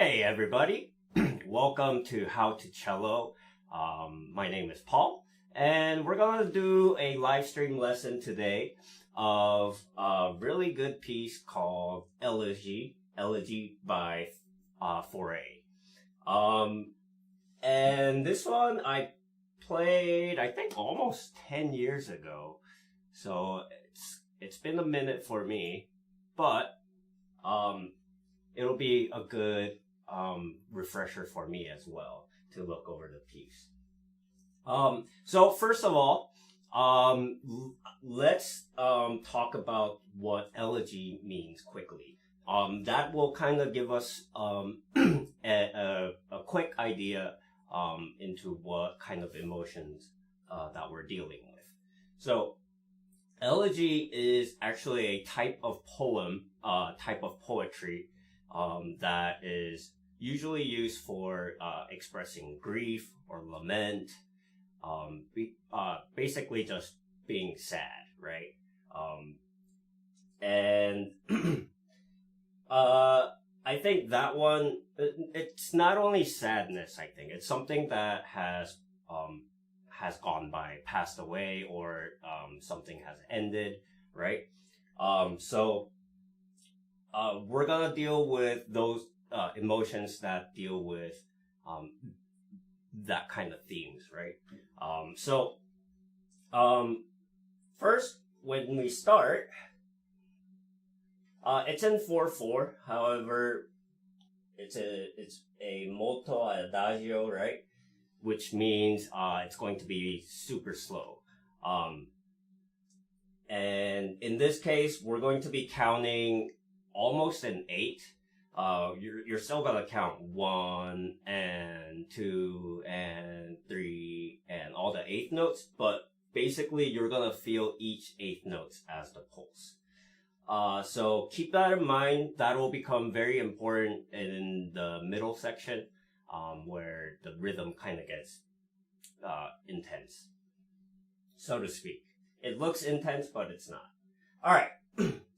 Hey everybody, welcome to How to Cello. My name is Paul, and we're gonna do a live stream lesson today of a really good piece called Elegie by Faure. And this one I played, I think, almost 10 years ago, so it's been a minute for me, but it'll be a good refresher for me as well to look over the piece. So first of all, let's talk about what elegy means quickly. That will kind of give us a quick idea into what kind of emotions that we're dealing with. So elegy is actually a type of poem, type of poetry that is usually used for expressing grief or lament, basically just being sad, right? And I think that one, it's not only sadness, I think. It's something that has gone by, passed away, or something has ended, right? So we're gonna deal with those emotions that deal with that kind of themes, right? First, when we start, it's in 4/4. However, it's a molto adagio, right? Which means it's going to be super slow. And in this case, we're going to be counting almost an 8. You're still gonna count 1 and 2 and 3 and all the 8th notes, but basically you're gonna feel each 8th notes as the pulse. So keep that in mind. That will become very important in the middle section, where the rhythm kind of gets intense, so to speak. It looks intense, but it's not. All right,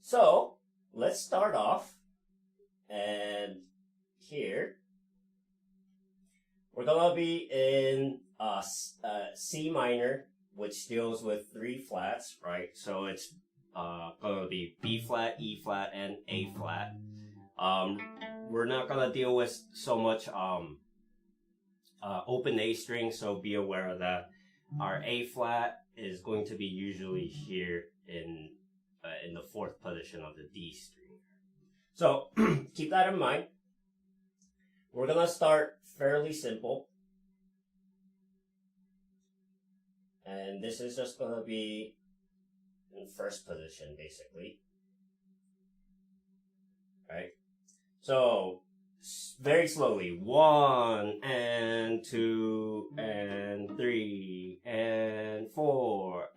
so let's start off. And here, we're gonna be in C minor, which deals with 3 flats, right? So it's gonna be B flat, E flat, and A flat. We're not gonna deal with so much open A string, so be aware of that. Our A flat is going to be usually here in the 4th position of the D string. So keep that in mind. We're gonna start fairly simple. And this is just gonna be in 1st position, basically. Right? So very slowly. 1 and 2 and 3 and 4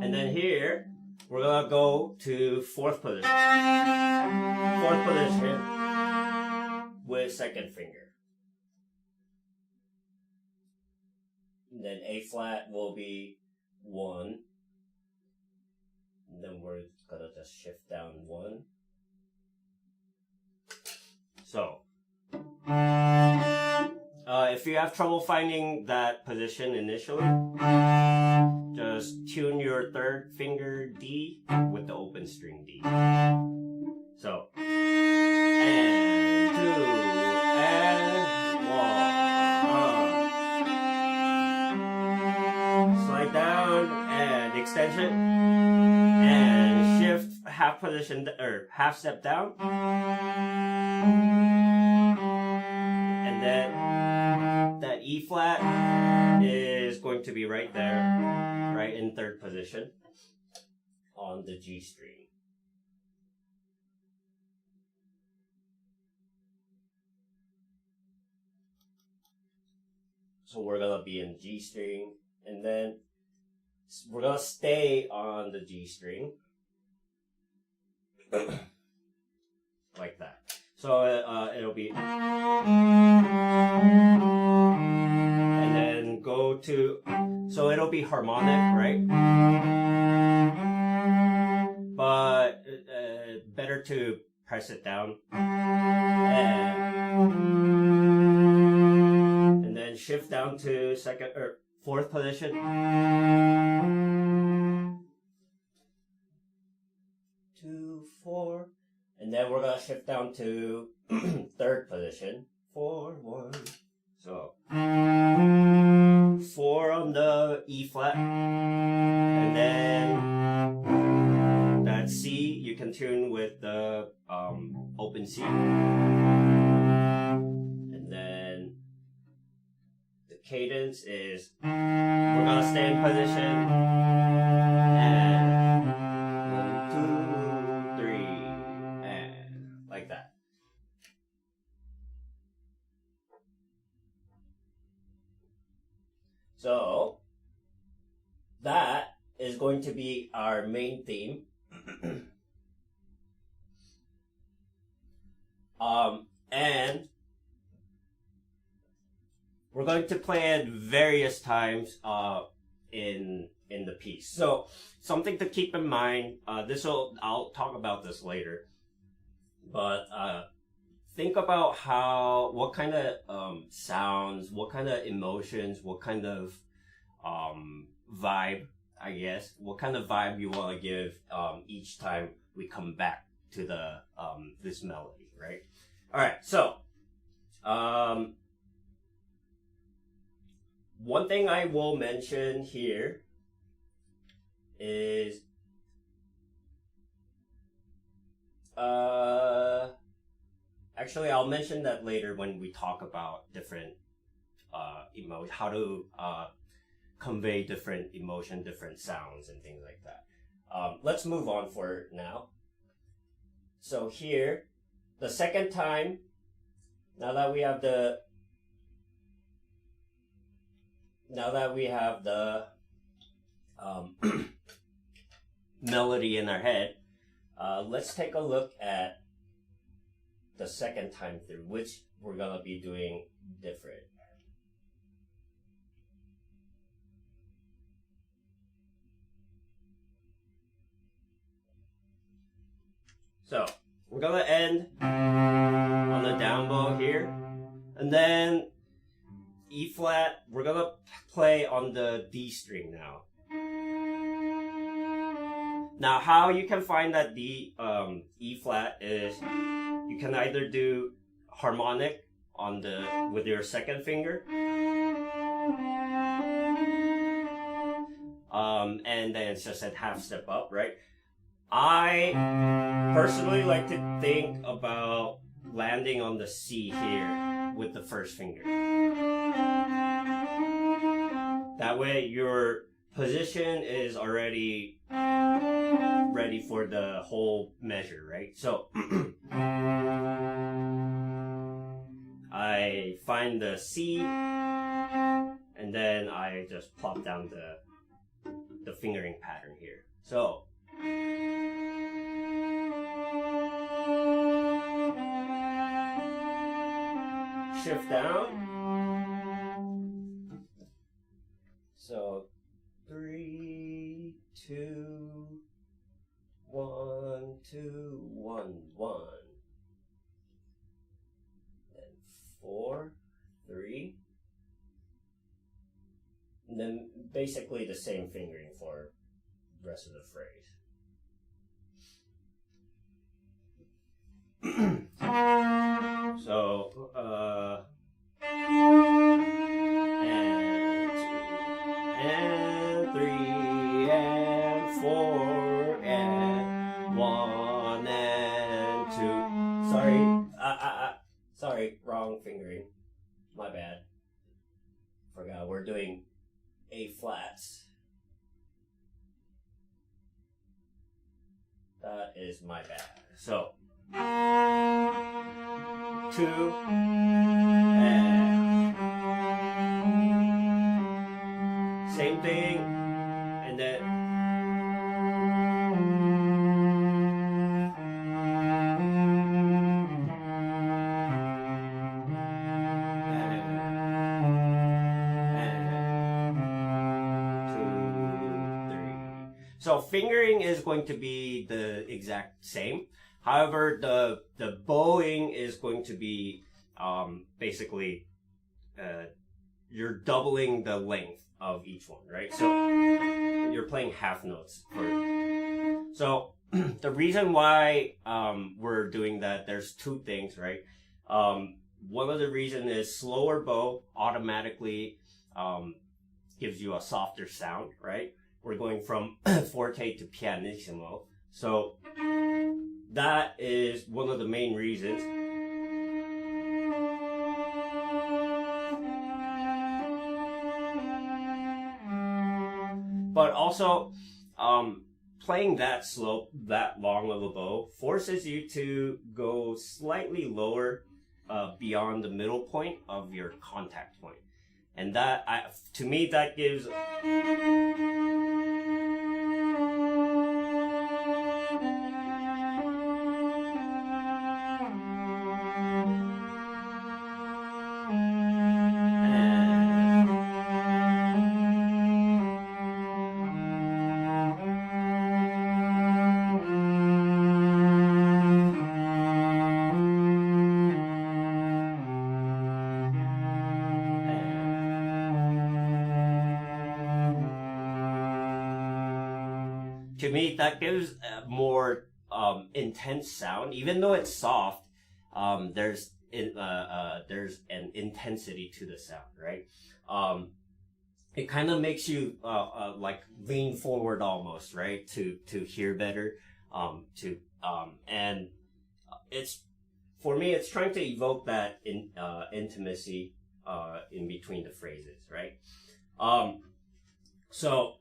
and then here we're gonna go to 4th position. 4th position with 2nd finger. And then A flat will be 1. And then we're gonna just shift down 1. So, if you have trouble finding that position initially, just tune your 3rd finger D with the open string D. So, and 2, and 1. Slide down, and extension, and shift half position, or half step down. And then that E flat is going to be right there, right in 3rd position on the G string. So we're gonna be in G string, and then we're gonna stay on the G string. Like that. So it'll be, and then go go to, so it'll be harmonic, right? But better to press it down. And then shift down to second or fourth position. 2, 4. And then we're gonna shift down to third position. 4, 1. So 4 on the E flat. And then that C you can tune with the open C. And then the cadence is we're gonna stay in position and 1, 2, 3 and like that. So that is going to be our main theme. And we're going to play it various times in the piece. So something to keep in mind. I'll talk about this later. But think about what kind of sounds, what kind of emotions, what kind of vibe, I guess, what kind of vibe you want to give each time we come back to the this melody, right? All right, so one thing I will mention here is actually I'll mention that later when we talk about different emotion, how to convey different emotion, different sounds and things like that. Let's move on for now. So here, the second time, now that we have the melody in our head, let's take a look at the second time through, which we're gonna be doing different. So we're gonna end on the down bow here, and then E flat, we're gonna play on the D string now. Now how you can find that D E flat is you can either do harmonic on with your second finger, and then it's just a half step up, right? I personally like to think about landing on the C here with the first finger. That way your position is already ready for the whole measure, right? So I find the C and then I just plop down the fingering pattern here. So shift down. So 3, 2, 1, 2, 1, 1. Then 4, 3. And then basically the same fingering for the rest of the phrase. So, and 2, and 3, and 4, and 1, and 2. Sorry, wrong fingering. My bad. Forgot we're doing A flats. That is my bad. So 2 and same thing, and then So fingering is going to be the exact same. However, the bowing is going to be basically you're doubling the length of each one, right? So you're playing half notes. So the reason why we're doing that, there's two things, right? One of the reasons is slower bow automatically gives you a softer sound, right? We're going from forte to pianissimo. So that is one of the main reasons. But also, playing that slow, that long of a bow forces you to go slightly lower beyond the middle point of your contact point. And that, to me, that gives... To me, that gives a more intense sound. Even though it's soft, there's an intensity to the sound, right? It kind of makes you like lean forward almost, right, to hear better. And it's, for me, it's trying to evoke that intimacy in between the phrases, right? So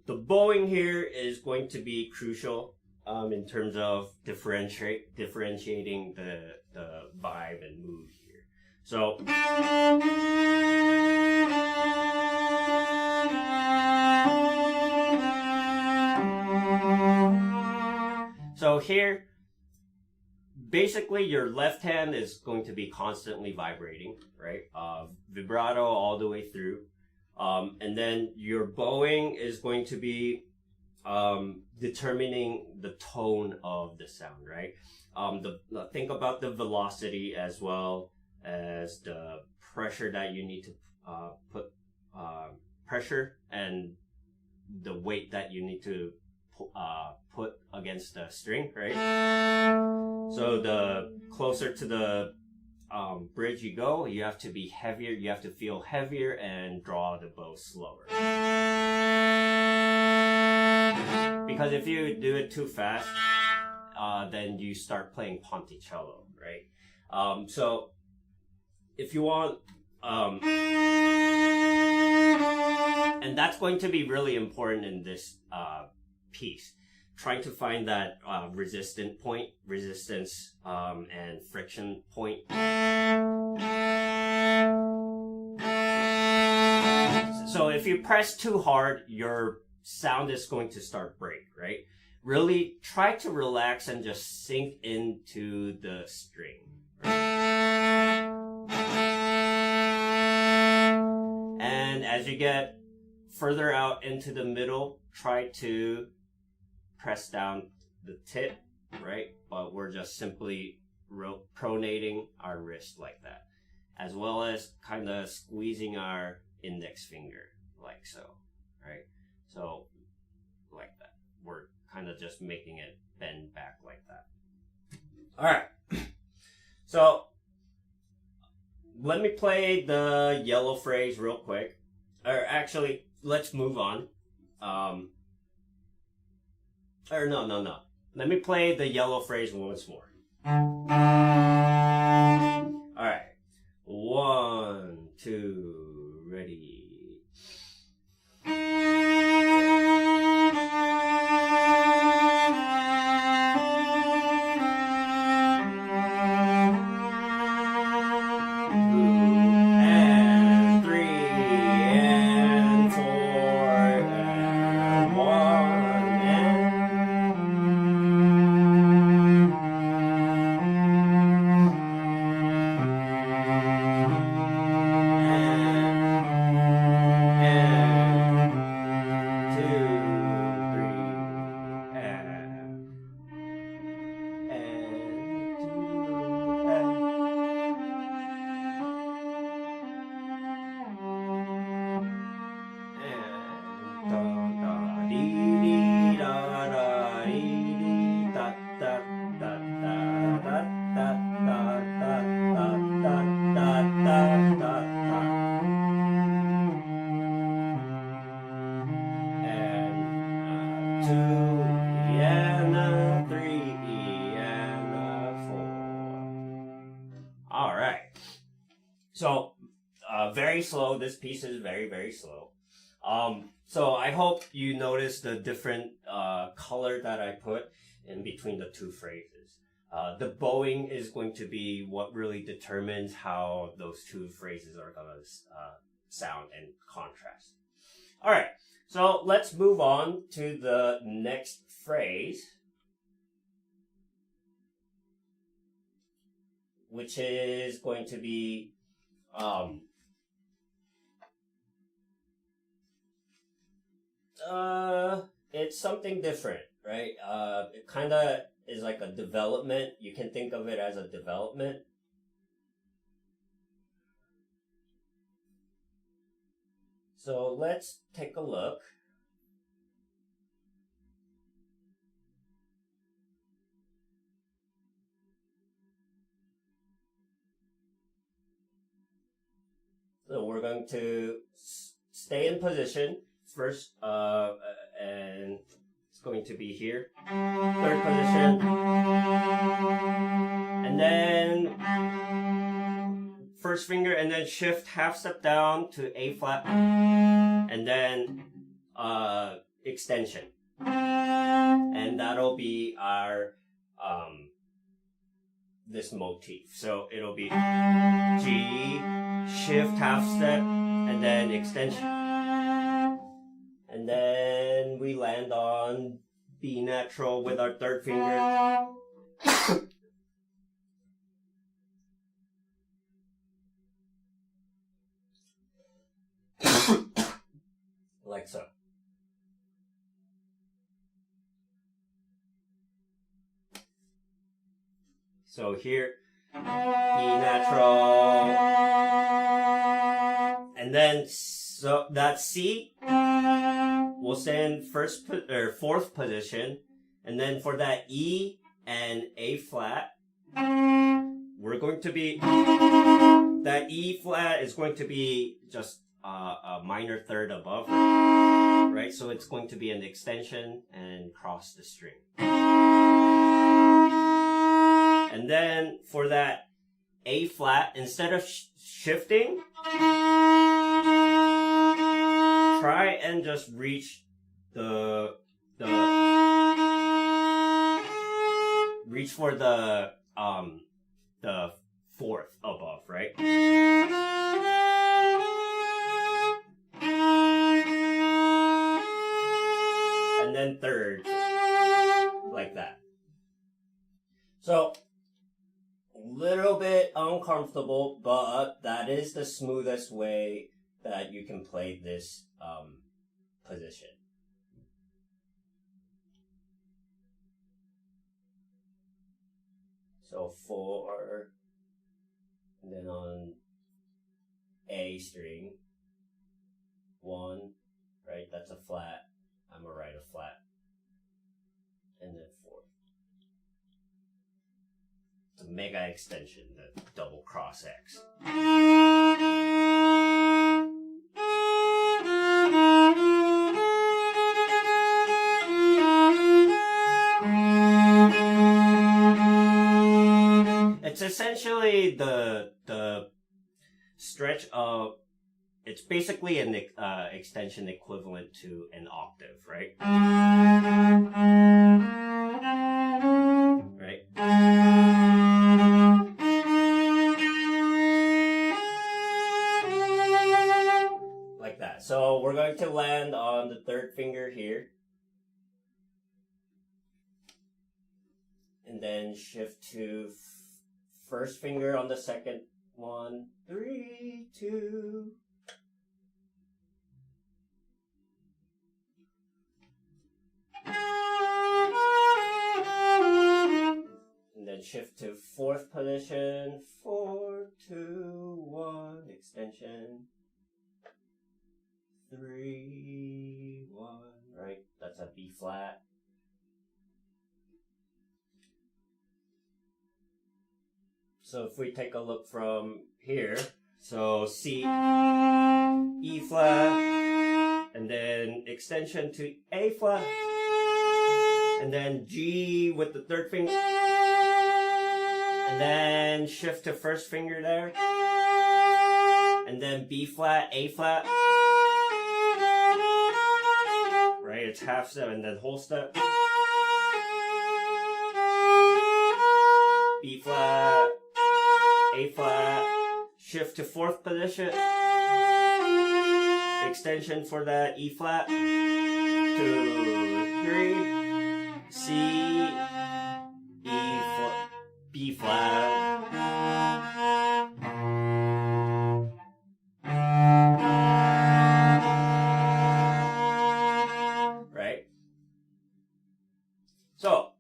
the bowing here is going to be crucial in terms of differentiating the vibe and mood here. So here, basically your left hand is going to be constantly vibrating, right? Vibrato all the way through. And then your bowing is going to be determining the tone of the sound, right? Think about the velocity as well as the pressure that you need to put pressure and the weight that you need to put against the string, right? So the closer to the bridge you go, you have to be heavier, you have to feel heavier and draw the bow slower. Because if you do it too fast, then you start playing ponticello, right? So if you want, and that's going to be really important in this piece, trying to find that resistance and friction point. So if you press too hard, your sound is going to start break, right? Really try to relax and just sink into the string. And as you get further out into the middle, try to press down the tip, right? But we're just simply pronating our wrist like that, as well as kind of squeezing our index finger like so, right? So like that. We're kind of just making it bend back like that. All right. So let me play the yellow phrase real quick. Or actually, let's move on. No. Let me play the yellow phrase once more. Alright. 1, 2, ready. So, very slow. This piece is very, very slow. So I hope you notice the different color that I put in between the two phrases. The bowing is going to be what really determines how those two phrases are going to sound and contrast. All right, so let's move on to the next phrase, which is going to be it's something different, right? It kind of is like a development. You can think of it as a development. So let's take a look. So we're going to stay in position first, and it's going to be here, third position, and then first finger, and then shift half step down to A flat, and then extension, and that'll be our this motif. So it'll be G, shift half step, and then extension. And then we land on B natural with our third finger. Like so. So here, B natural, and then so that C will stand fourth position, and then for that E and A flat, we're going to be that E flat is going to be just a minor third above it, right? So it's going to be an extension and cross the string. And then for that A flat, instead of shifting, try and just reach reach for the fourth above, right? And then third, like that. So, a little bit uncomfortable, but that is the smoothest way that you can play this position. So 4, and then on A string, 1, right? That's a flat. I'm gonna write a flat, and then 4. It's a mega extension, the double cross X. It's essentially the stretch of, it's basically an extension equivalent to an octave, right? Right? Like that. So we're going to land on the third finger here. And then shift to first finger on the second one. 3, 2. And then shift to fourth position. 4, 2, 1. Extension. 3, 1. Right? That's a B flat. So if we take a look from here, so C, E flat, and then extension to A flat, and then G with the third finger, and then shift to first finger there, and then B flat, A flat. Right, it's half step and then whole step. B flat, A flat, shift to fourth position. Extension for that E flat. 2, 3, C, E flat, B flat. Right? So,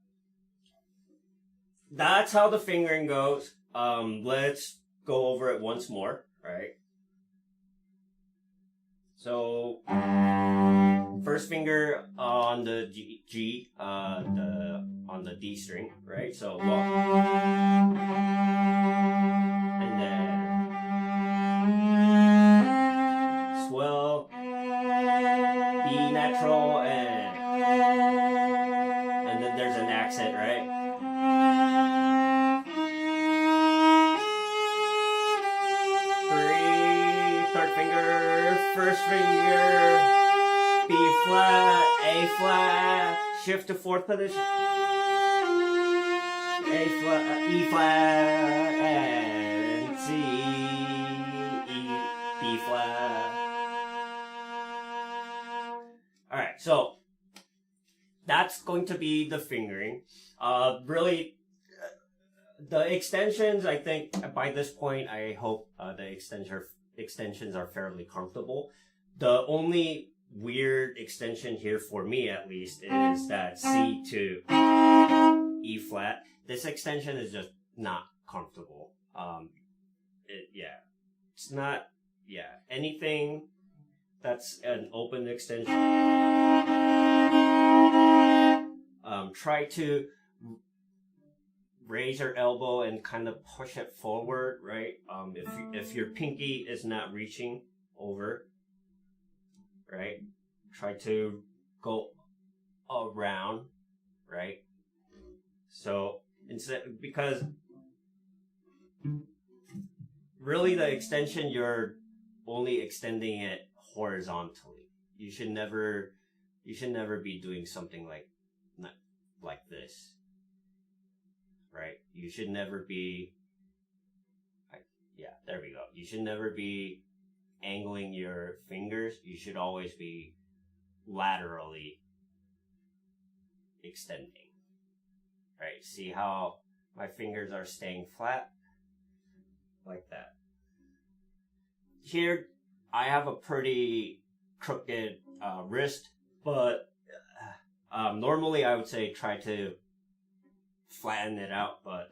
that's how the fingering goes. Let's go over it once more, right? So, first finger on the G, on the D string, right? So, 1, and then swell, B natural, and then there's an accent, right? Third finger, first finger, B flat, A flat, shift to fourth position, A flat, E flat, and C, E, B flat. Alright, so that's going to be the fingering. Really, the extensions, I think by this point, I hope the extensions are fairly comfortable. The only weird extension here, for me at least, is that C to E flat. This extension is just not comfortable. It's not, anything that's an open extension. Try to raise your elbow and kind of push it forward, right? If your pinky is not reaching over, right? Try to go around, right? So because really the extension, you're only extending it horizontally. You should never be doing something like this. Right? You should never be, there we go. You should never be angling your fingers. You should always be laterally extending. Right? See how my fingers are staying flat? Like that. Here, I have a pretty crooked wrist, but normally I would say try to flatten it out, but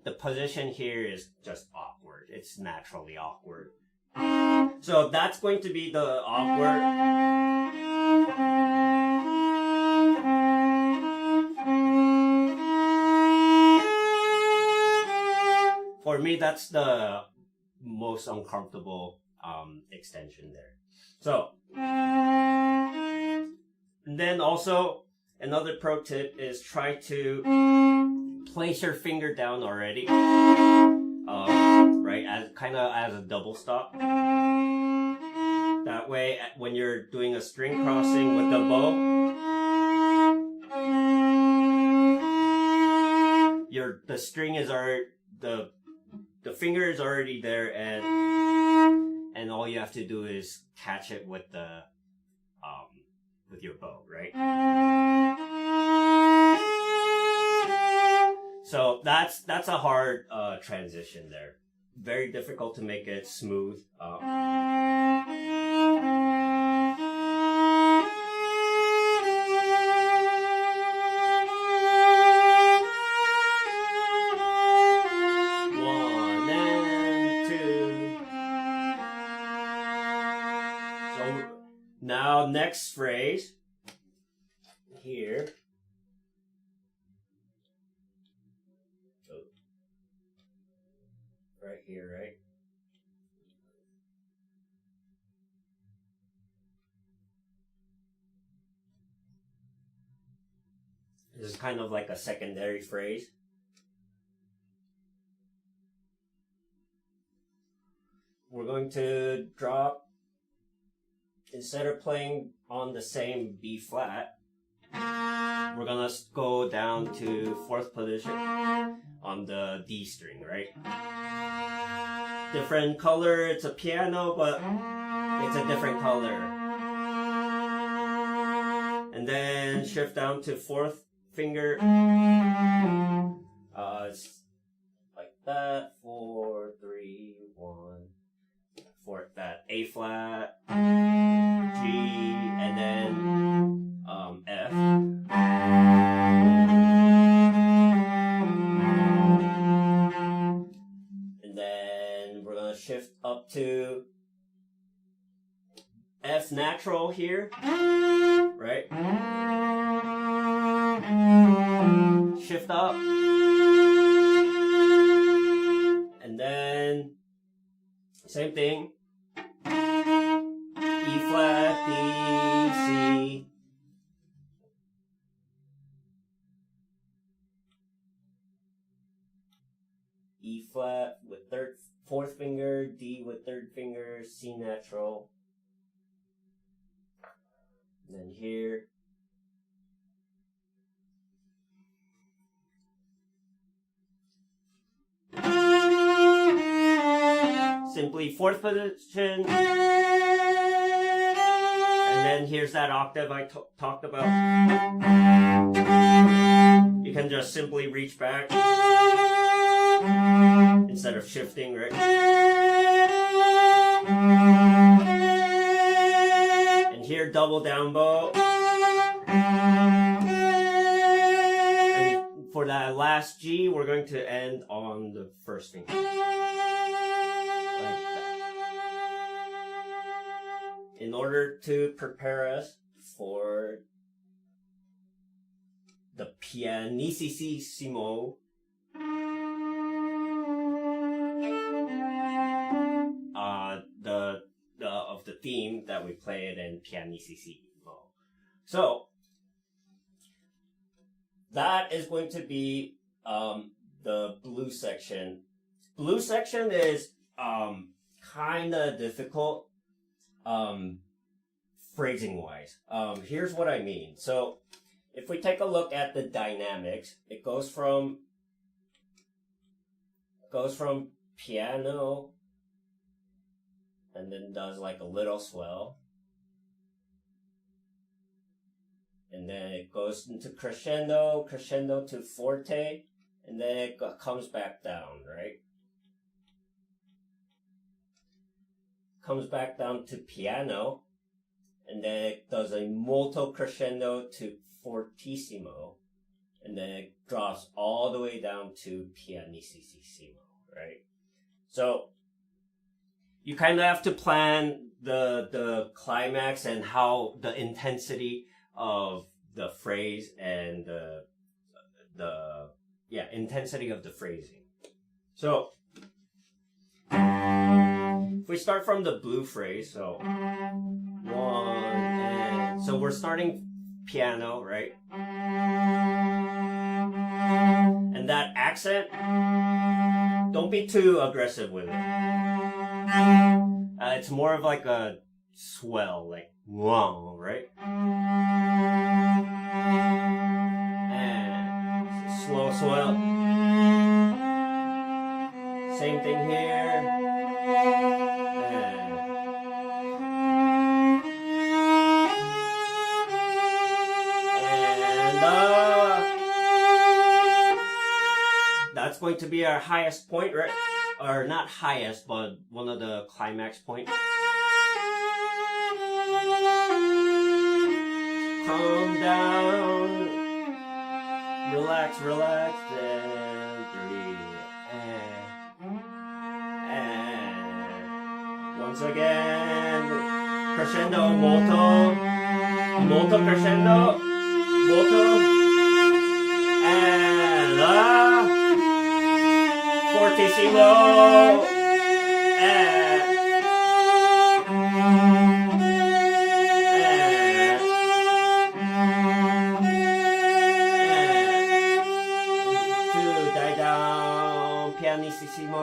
the position here is just awkward. It's naturally awkward. So that's going to be the awkward. For me, that's the most uncomfortable extension there. So, and then also, another pro tip is try to place your finger down already, right, as a double stop. That way, when you're doing a string crossing with the bow, the string is already, the finger is already there, and all you have to do is catch it with the with your bow, right? So that's a hard transition there. Very difficult to make it smooth. One and two. So now next phrase here. Right here, right? This is kind of like a secondary phrase. going to drop, instead of playing on the same B flat, we're gonna go down to 4th position on the D string, right? Different color, it's a piano, but it's a different color. And then shift down to 4th finger. It's like that, 4, 3, 1. 4th, that A flat, G, and then F. And then we're gonna shift up to F natural here, right? Shift up. And then same thing. E flat, D, C. E flat with 4th finger, D with 3rd finger, C natural. And then here. Simply 4th position. And then here's that octave I talked about. You can just simply reach back instead of shifting, right? And here, double down bow. And for that last G, we're going to end on the 1st finger. Like that. In order to prepare us for the pianissimo of the theme that we played in pianissimo. So that is going to be the blues section. Blues section is kind of difficult phrasing wise. Here's what I mean. So if we take a look at the dynamics, it goes from piano and then does like a little swell, and then it goes into crescendo to forte, and then it comes back down, right? Comes back down to piano, and then it does a molto crescendo to fortissimo, and then it drops all the way down to pianissimo, right? So you kind of have to plan the climax and how the intensity of the phrase and the intensity of the phrasing. So if we start from the blue phrase, so 1 and so we're starting piano, right? And that accent, don't be too aggressive with it. It's more of like a swell, like wow, right? And slow swell. Same thing here. And that's going to be our highest point, right? Or not highest, but one of the climax points. Calm down, relax, and 3, and once again, crescendo, molto crescendo, molto, and fortissimo, and to die down, pianissimo,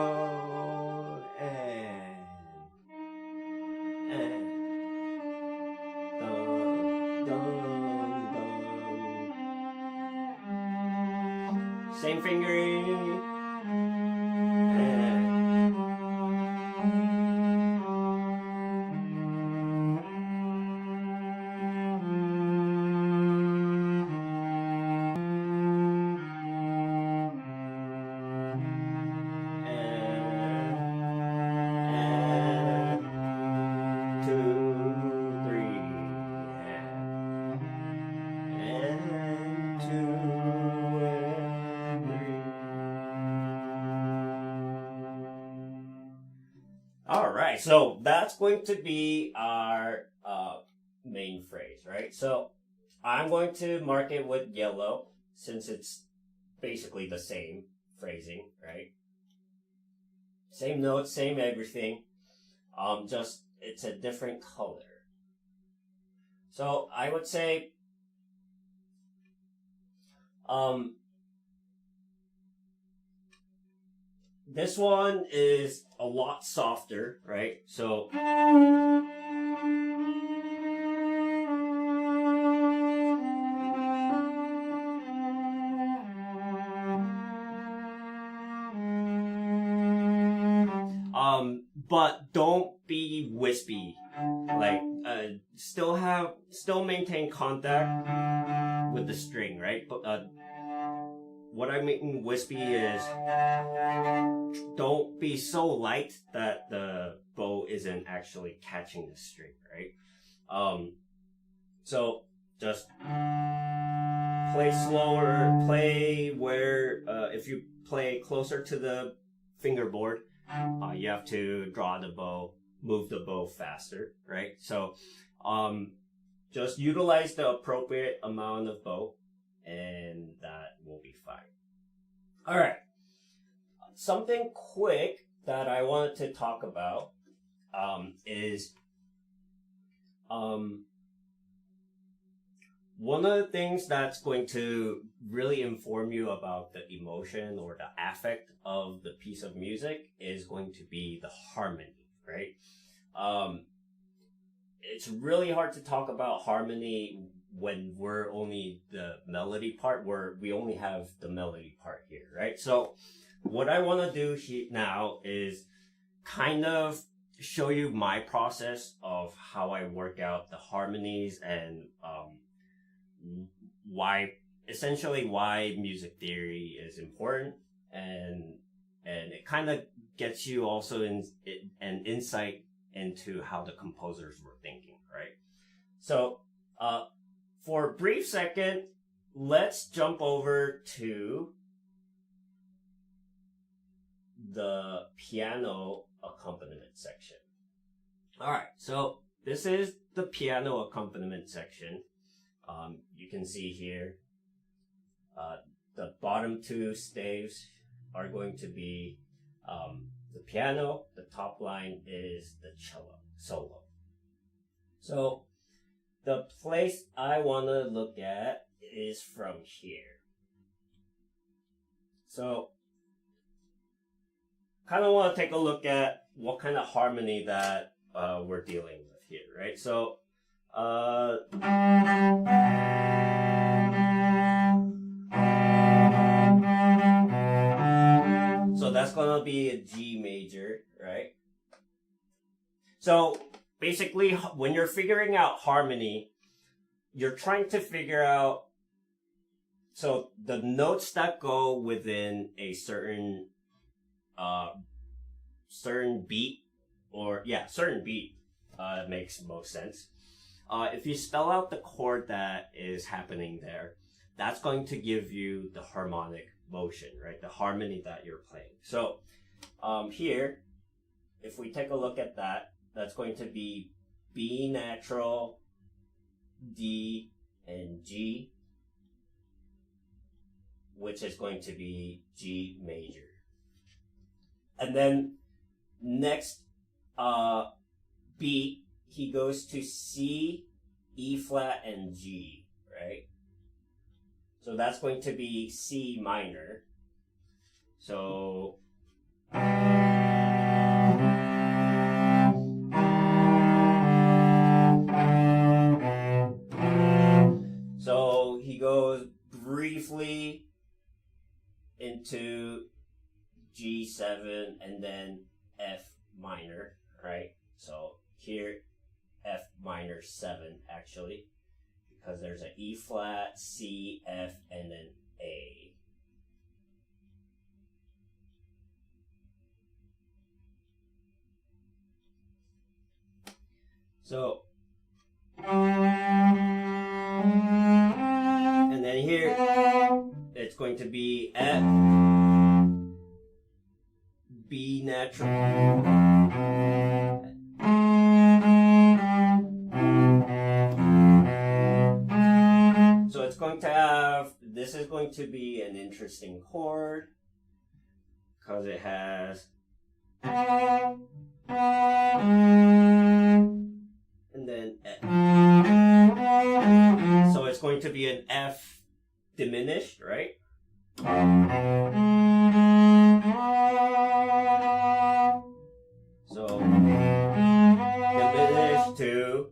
and Same fingering. All right, so that's going to be our main phrase, right? So I'm going to mark it with yellow since it's basically the same phrasing, right? Same notes, same everything. Just it's a different color. So I would say this one is a lot softer, right? So but don't be wispy. Like still maintain contact with the string, right? But what I mean wispy is don't be so light that the bow isn't actually catching the string, right? So just play slower, play where if you play closer to the fingerboard, you have to draw the bow, move the bow faster, right? So just utilize the appropriate amount of bow and that will be fine. All right. Something quick that I wanted to talk about is one of the things that's going to really inform you about the emotion or the affect of the piece of music is going to be the harmony, right? It's really hard to talk about harmony when we're only the melody part, where we only have the melody part here, right? So what I want to do now is kind of show you my process of how I work out the harmonies and why music theory is important, and it kind of gets you also an insight into how the composers were thinking, right? So for a brief second, let's jump over to the piano accompaniment section. All right, so this is the piano accompaniment section. You can see here, the bottom two staves are going to be the piano. The top line is the cello solo. So the place I want to look at is from here. So kind of want to take a look at what kind of harmony that we're dealing with here, right? So so that's gonna be a G major, right? So basically, when you're figuring out harmony, you're trying to figure out so the notes that go within a certain beat, certain beat makes most sense. If you spell out the chord that is happening there, that's going to give you the harmonic motion, right? The harmony that you're playing. So here, if we take a look at that, that's going to be B natural, D, and G, which is going to be G major. And then next beat, he goes to C, E flat, and G, right? So that's going to be C minor. So he goes briefly into G7 and then F minor, right? So here F minor 7 actually, because there's an E flat, C, F, and then A. So, and then here it's going to be F, B natural. So it's going to have, this is going to be an interesting chord because it has, and then F. So it's going to be an F diminished, right? So diminished to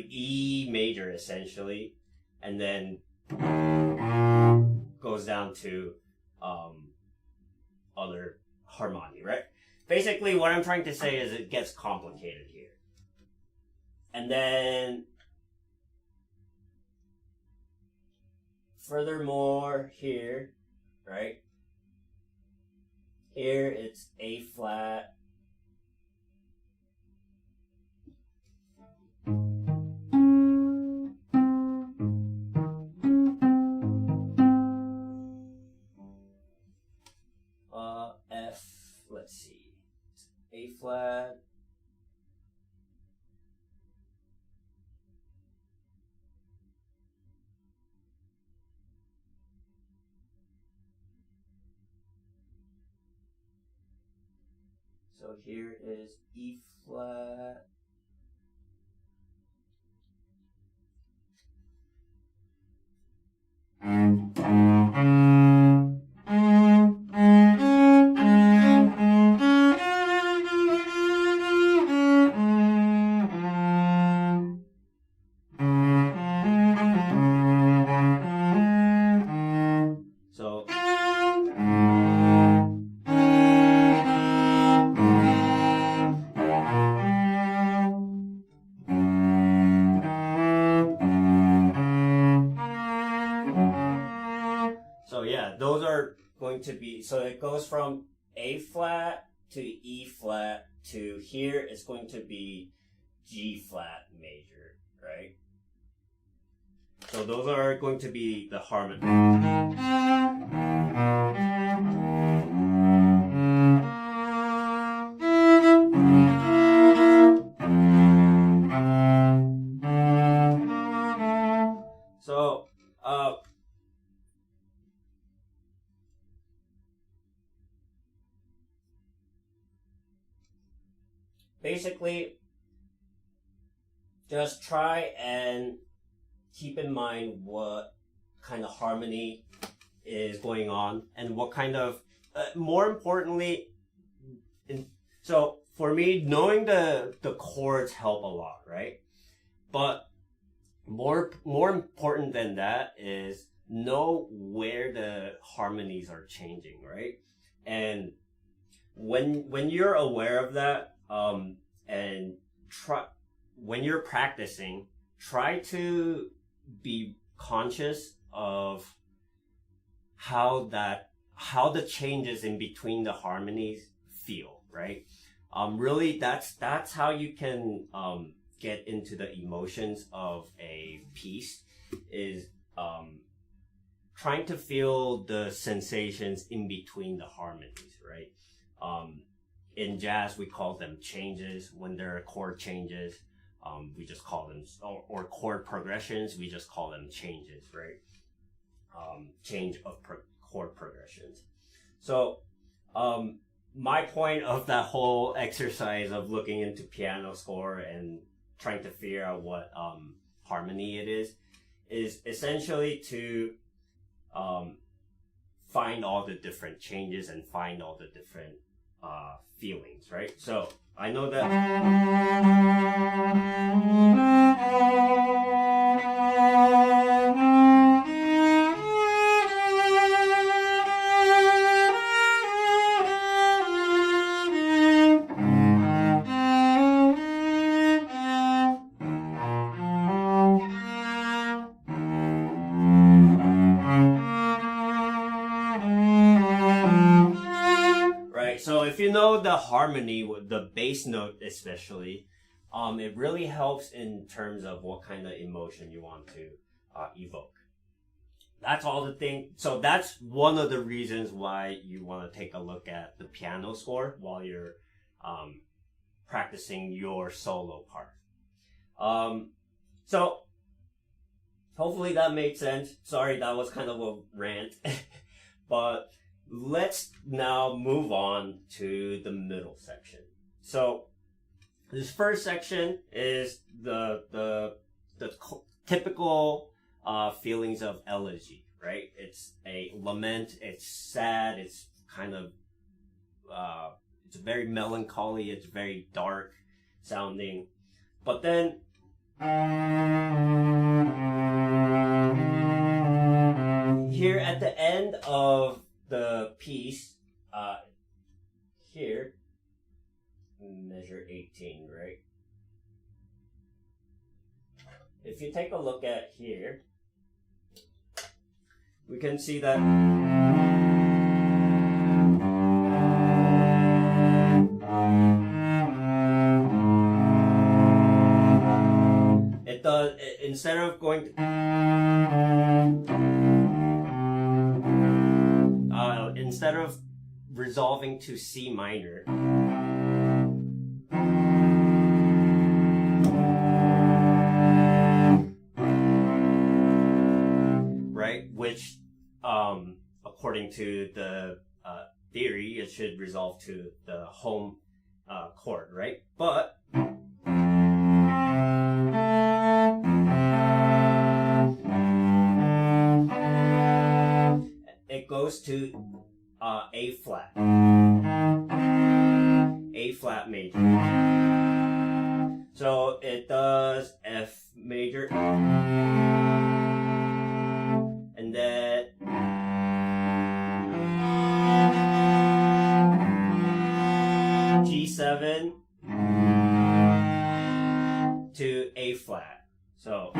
E major essentially, and then goes down to other harmony, right? Basically what I'm trying to say is it gets complicated here. And then furthermore here, right? Here it's A flat, F, let's see, A flat, so here is E flat, so yeah, those are going to be, so it goes from A flat to E flat to here it's going to be G flat major, right? So those are going to be the harmony. So, basically, just try and keep in mind what kind of harmony is going on and what kind of, more importantly, so for me, knowing the chords help a lot, right? But more important than that is know where the harmonies are changing, right? And when you're aware of that, and when you're practicing, try to be conscious of how the changes in between the harmonies feel, right? Really, that's how you can get into the emotions of a piece, is trying to feel the sensations in between the harmonies, right? In jazz, we call them changes. When there are chord changes, we just call them, or chord progressions, we just call them changes, right? Change of chord progressions. So, my point of that whole exercise of looking into piano score and trying to figure out what harmony it is essentially to find all the different changes and find all the different feelings, right? So I know that. So if you know the harmony with the bass note especially, it really helps in terms of what kind of emotion you want to evoke. That's all the thing. So that's one of the reasons why you want to take a look at the piano score while you're practicing your solo part. So hopefully that made sense. Sorry, that was kind of a rant. But let's now move on to the middle section. So this first section is the typical feelings of elegy, right? It's a lament. It's sad. It's kind of it's very melancholy. It's very dark sounding. But then here at the end of the piece, here, measure 18, right? If you take a look at here, we can see that it does, instead of going to, instead of resolving to C minor, right? Which, according to the theory, it should resolve to the home chord, right? But it goes to A flat, A flat major. So it does F major, and then G7 to A flat. So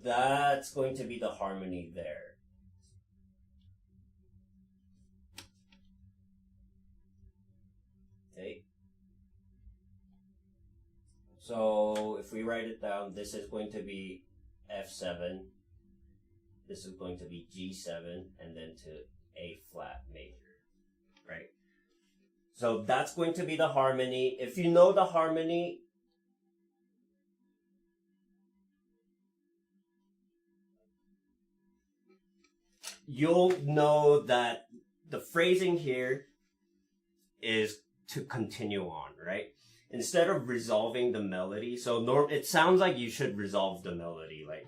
that's going to be the harmony there. Okay. So if we write it down, this is going to be F7. This is going to be G7 and then to A flat major, right? So that's going to be the harmony. If you know the harmony, you'll know that the phrasing here is to continue on, right? Instead of resolving the melody, so it sounds like you should resolve the melody, like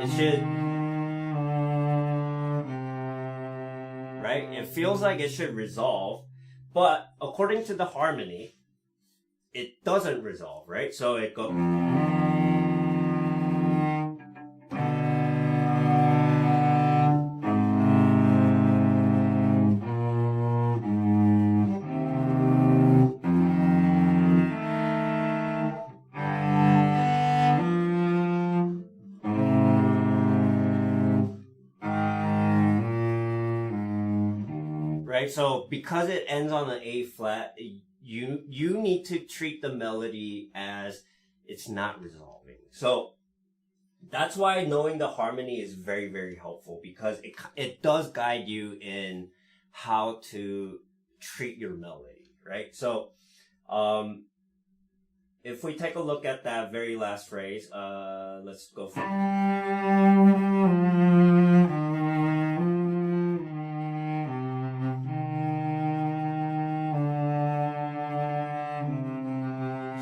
it should, right? It feels like it should resolve, but according to the harmony, it doesn't resolve, right? So it goes. Right, so because it ends on an A flat, you need to treat the melody as it's not resolving. So that's why knowing the harmony is very, very helpful, because it does guide you in how to treat your melody, right? So if we take a look at that very last phrase, let's go from.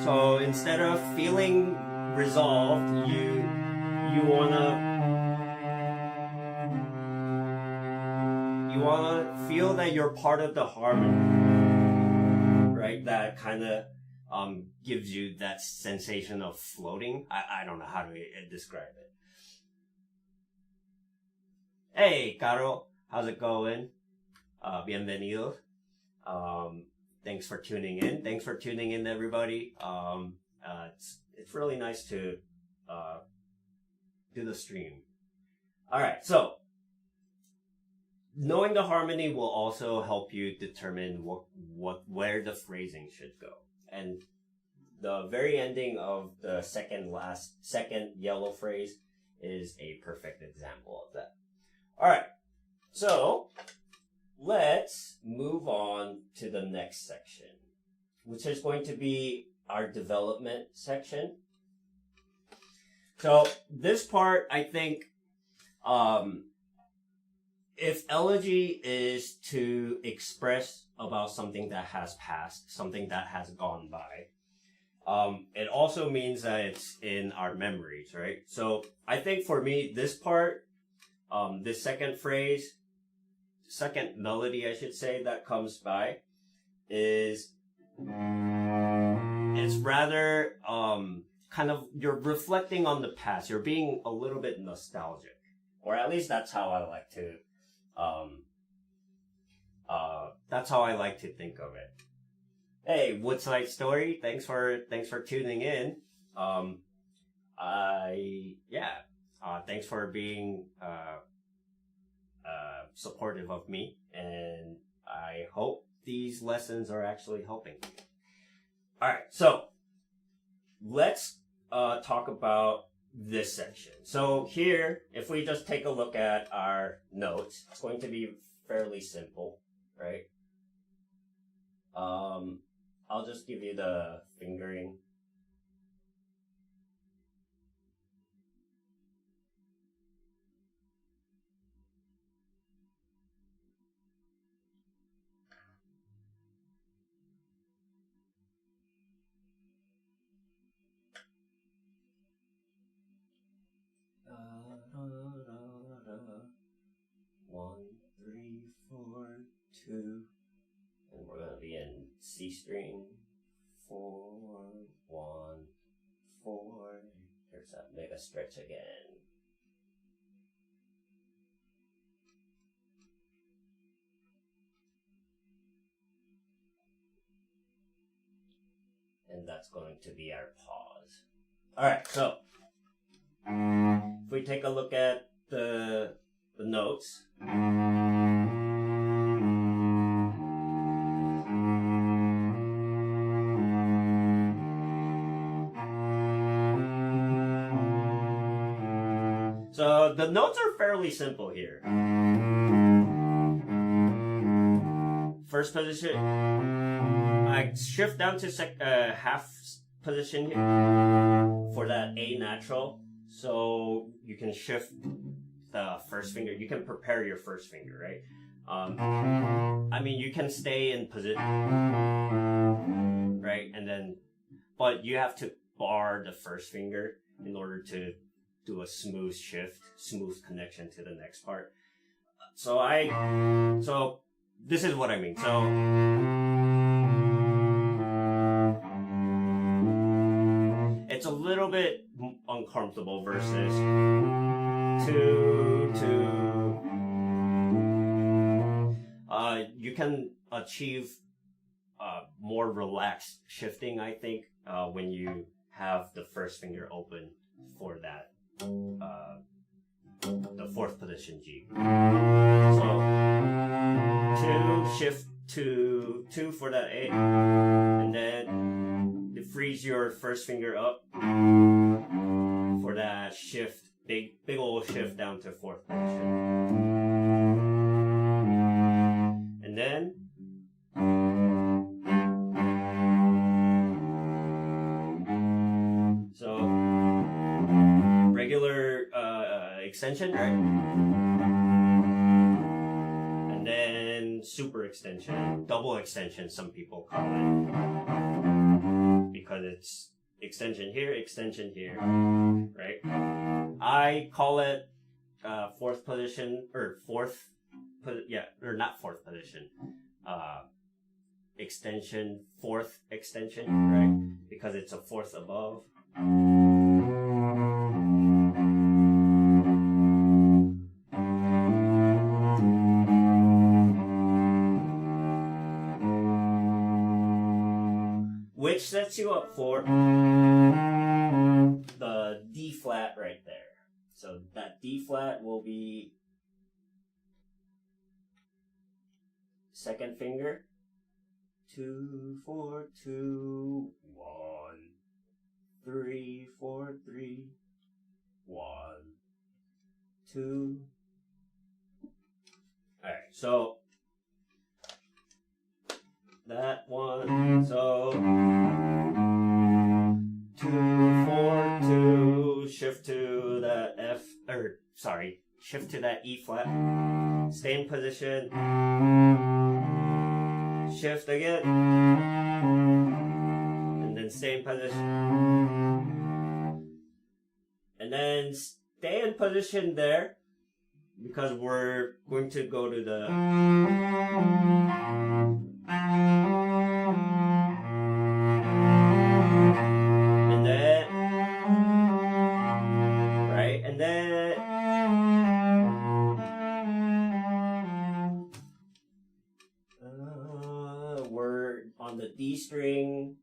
So instead of feeling resolved, you wanna feel that you're part of the harmony, right? That kind of gives you that sensation of floating. I don't know how to describe it. Hey, Caro, how's it going? Bienvenido. Thanks for tuning in. Thanks for tuning in, everybody. It's really nice to do the stream. All right, so knowing the harmony will also help you determine where the phrasing should go. And the very ending of the second yellow phrase is a perfect example of that. All right, so let's move on to the next section, which is going to be our development section. So this part, I think, if elegy is to express about something that has passed, something that has gone by, it also means that it's in our memories, right? So I think for me, this part, this second melody, I should say, that comes by is, it's rather, kind of, you're reflecting on the past. You're being a little bit nostalgic, or at least that's how I like to, think of it. Hey, Woodside Story, thanks for tuning in. Thanks for being, supportive of me, and I hope these lessons are actually helping you. Alright, so let's talk about this section. So here, if we just take a look at our notes, it's going to be fairly simple, right? I'll just give you the fingering. One, three, four, two, and we're gonna be in C string. 4, 1, 4. There's that mega stretch again. And that's going to be our pause. Alright, so if we take a look at the notes. So the notes are fairly simple here. First position, I shift down to half position here for that A natural. So you can shift the first finger. You can prepare your first finger, right? I mean, you can stay in position, right? And then, but you have to bar the first finger in order to do a smooth shift, smooth connection to the next part. So this is what I mean. So it's a little bit uncomfortable versus 2, 2. You can achieve more relaxed shifting, I think, when you have the first finger open for that, the fourth position G. So 2, shift to 2 for that A, and then it frees your first finger up for that shift, big old shift down to fourth position. And then extension, right? And then super extension, double extension, some people call it, because it's extension here, right? I call it fourth position, or not fourth position, extension, fourth extension, right? Because it's a fourth above. Which sets you up for the D flat right there. So that D flat will be second finger, 2 4 2 1 3 4 3 1 2. All right, so that one, so 2 4 2, shift to the F, or sorry, shift to that E flat, stay in position, shift again, and then stay in position, and then stay in position there, because we're going to go to the and then, right, and then we're on the D string.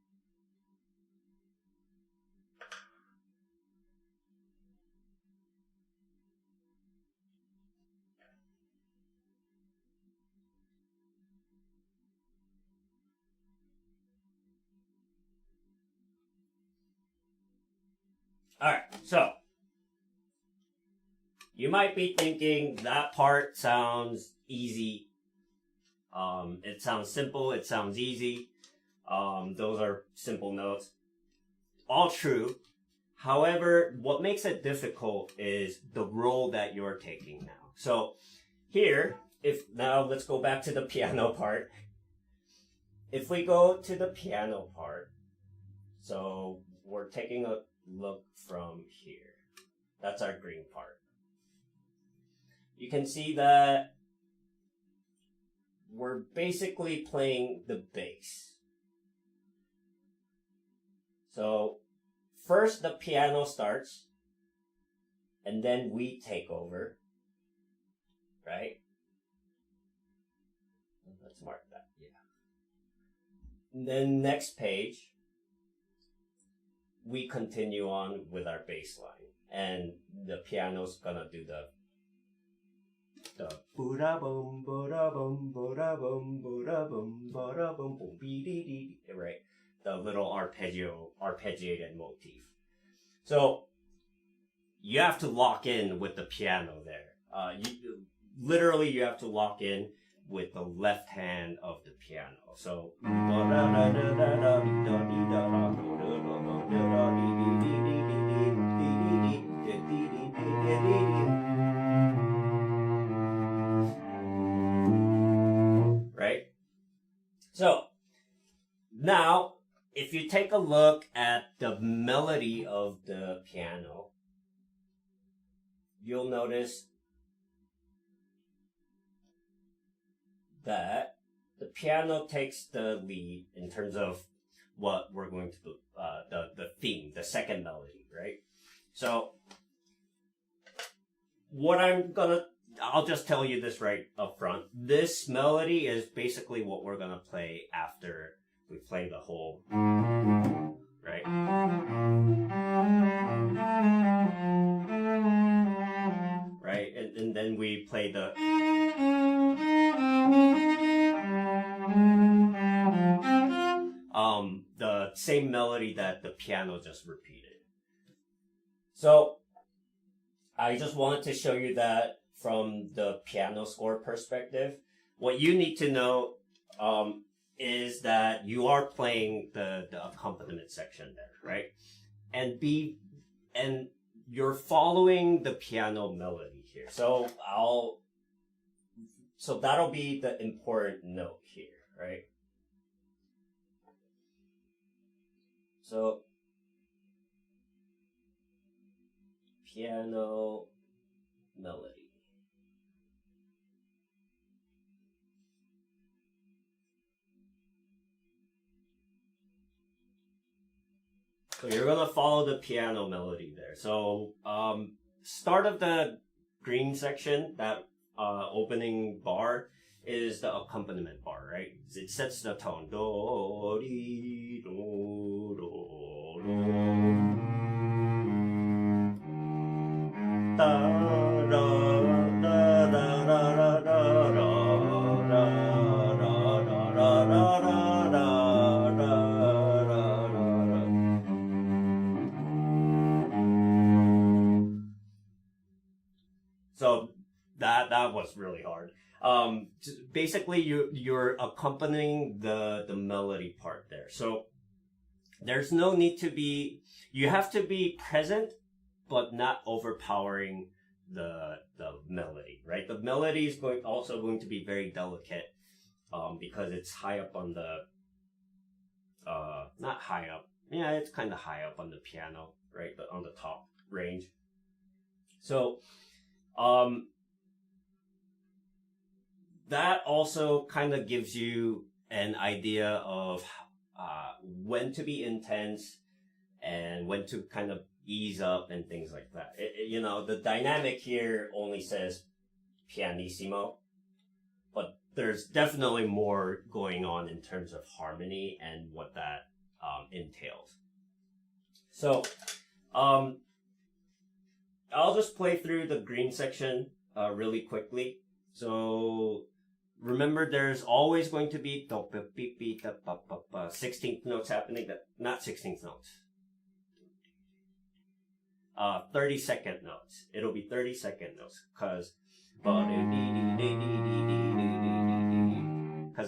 Alright, so you might be thinking that part sounds easy. It sounds simple, it sounds easy. Those are simple notes. All true. However, what makes it difficult is the role that you're taking now. So here, now let's go back to the piano part. If we go to the piano part, so we're taking a look from here. That's our green part. You can see that we're basically playing the bass. So first the piano starts, and then we take over, right? Let's mark that, yeah. And then next page, we continue on with our bass line, and the piano's gonna do the bum bum right, the little arpeggiated motif. So you have to lock in with the piano there. You have to lock in with the left hand of the piano. So right? So now if you take a look at the melody of the piano, you'll notice that the piano takes the lead in terms of what we're going to do, the theme, the second melody, right? So I'll just tell you this right up front. This melody is basically what we're gonna play after we play the whole, right? Right, and then we play the same melody that the piano just repeated. So I just wanted to show you that from the piano score perspective. What you need to know is that you are playing the accompaniment section there, right? And you're following the piano melody here. So that'll be the important note here, right? So piano melody. So you're gonna follow the piano melody there. So start of the green section, that opening bar is the accompaniment bar, right? It sets the tone. Do, re, do, do, do. Da, da, da, da, da, da, da, da, da, da, da, da, da. So that was really hard. Basically, you're accompanying the melody part there. So there's no need to be. You have to be present, but not overpowering the melody, right? The melody is also going to be very delicate, because it's high up on the. Not high up. Yeah, it's kind of high up on the piano, right? But on the top range. So. That also kind of gives you an idea of when to be intense and when to kind of ease up and things like that. The dynamic here only says pianissimo, but there's definitely more going on in terms of harmony and what that entails. So, I'll just play through the green section really quickly. So remember, there's always going to be 16th notes happening. Not 16th notes. 30-second notes. It'll be 30-second notes because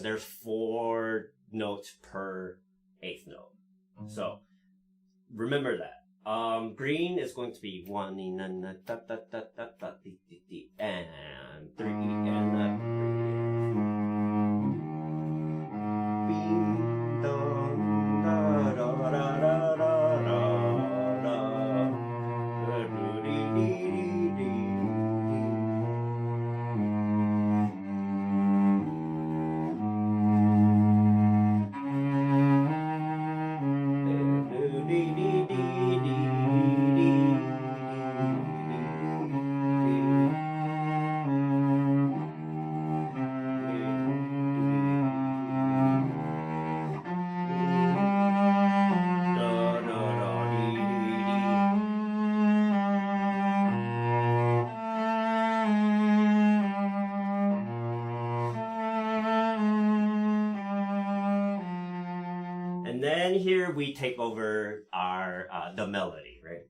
there's 4 notes per 8th note. So remember that. Green is going to be 1 and 3 and then here we take over our the melody, right?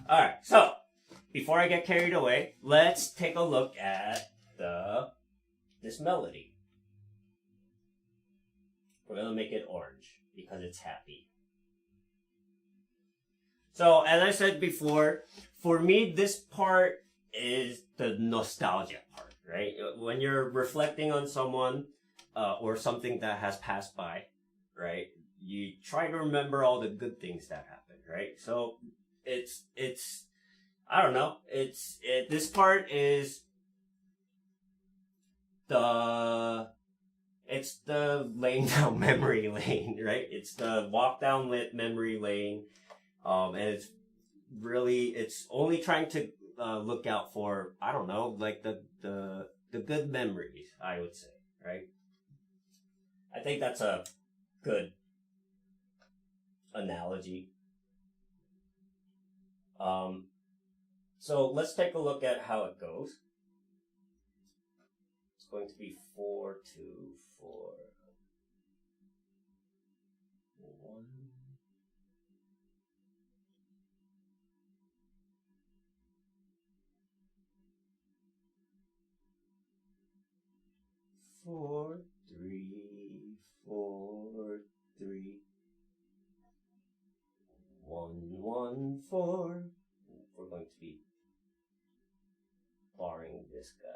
Alright, so before I get carried away, let's take a look at this melody. We're going to make it orange because it's happy. So, as I said before, for me, this part is the nostalgia part, right? When you're reflecting on someone or something that has passed by, right? You try to remember all the good things that happened, right? So, it's I don't know. This part is it's the laying down memory lane, right? It's the walk down lit memory lane. And it's only trying to look out for, I don't know, like the good memories, I would say, right? I think that's a good analogy. So let's take a look at how it goes. It's going to be 4, 2, 4, 1, 4, 3, 4, 3. 1, 1, 4. We're going to be barring this guy.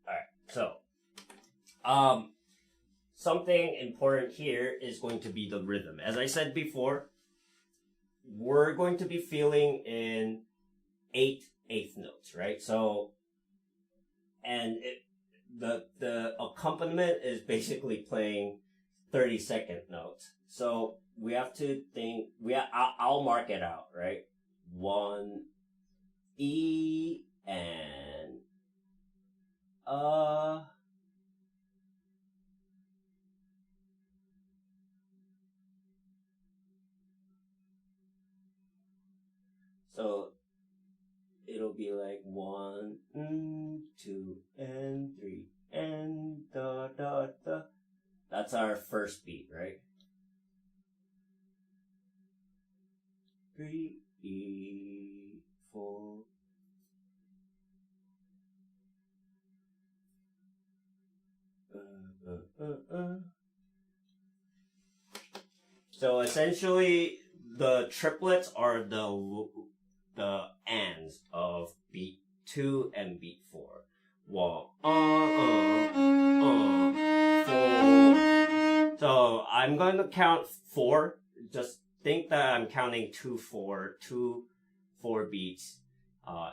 Alright, so something important here is going to be the rhythm. As I said before, we're going to be feeling in 8 eighth notes, right? So, and the accompaniment is basically playing 30-second notes. So we have to think. I'll mark it out, right? 1 E and So it'll be like 1, 2, and 3, and da da da. That's our first beat, right? 3, E, 4. So essentially, the triplets are the ands of beat 2 and beat 4. 1, 4. So I'm going to count 4. Just think that I'm counting 2 4 beats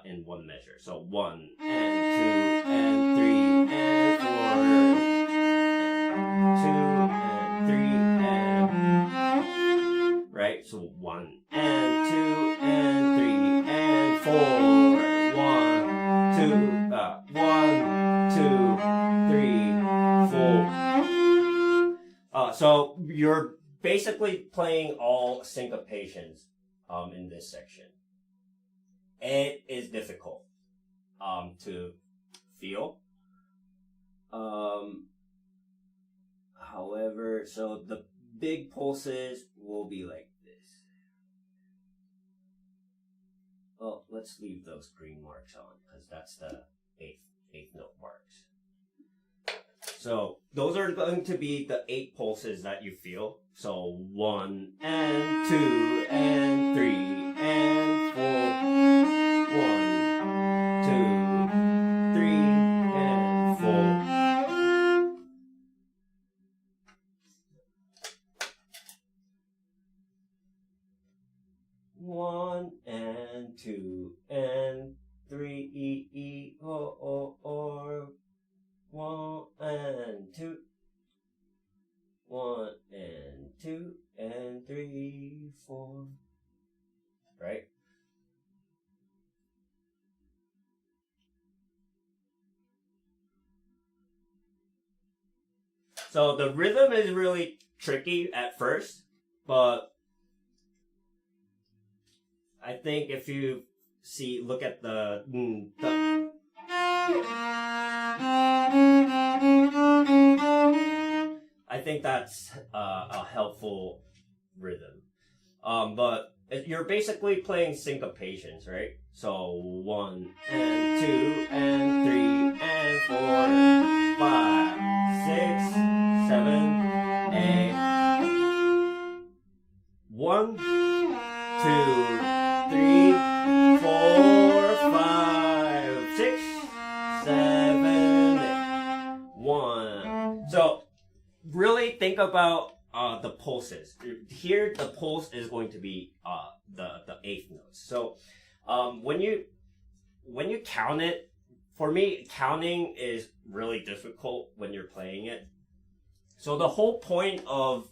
in one measure. So 1 and 2 and 3 and 4, 2 and 3 and right. So 1 and 2 and 3 and 4. 1, 2, 4. So you're basically playing all syncopations in this section. It is difficult to feel. However, so the big pulses will be like this. Well, let's leave those green marks on because that's the eighth note marks. So those are going to be the 8 pulses that you feel. So 1 and 2 and 3 and 4. 1, 2, 3 and 4. 1 and 2 and 3 E or 1 and 2. 1 and 2 and 3, 4. Right? So the rhythm is really tricky at first, but I think if you look at the I think that's a helpful rhythm. But you're basically playing syncopations, right? So 1 and 2 and 3 and 4, 5, 6, 7, 8. 1, 2, 3, 4, 5, 6, 7, 8. 1. So really think about the pulses. Here, the pulse is going to be the eighth notes. So when you count it, for me, counting is really difficult when you're playing it. So the whole point of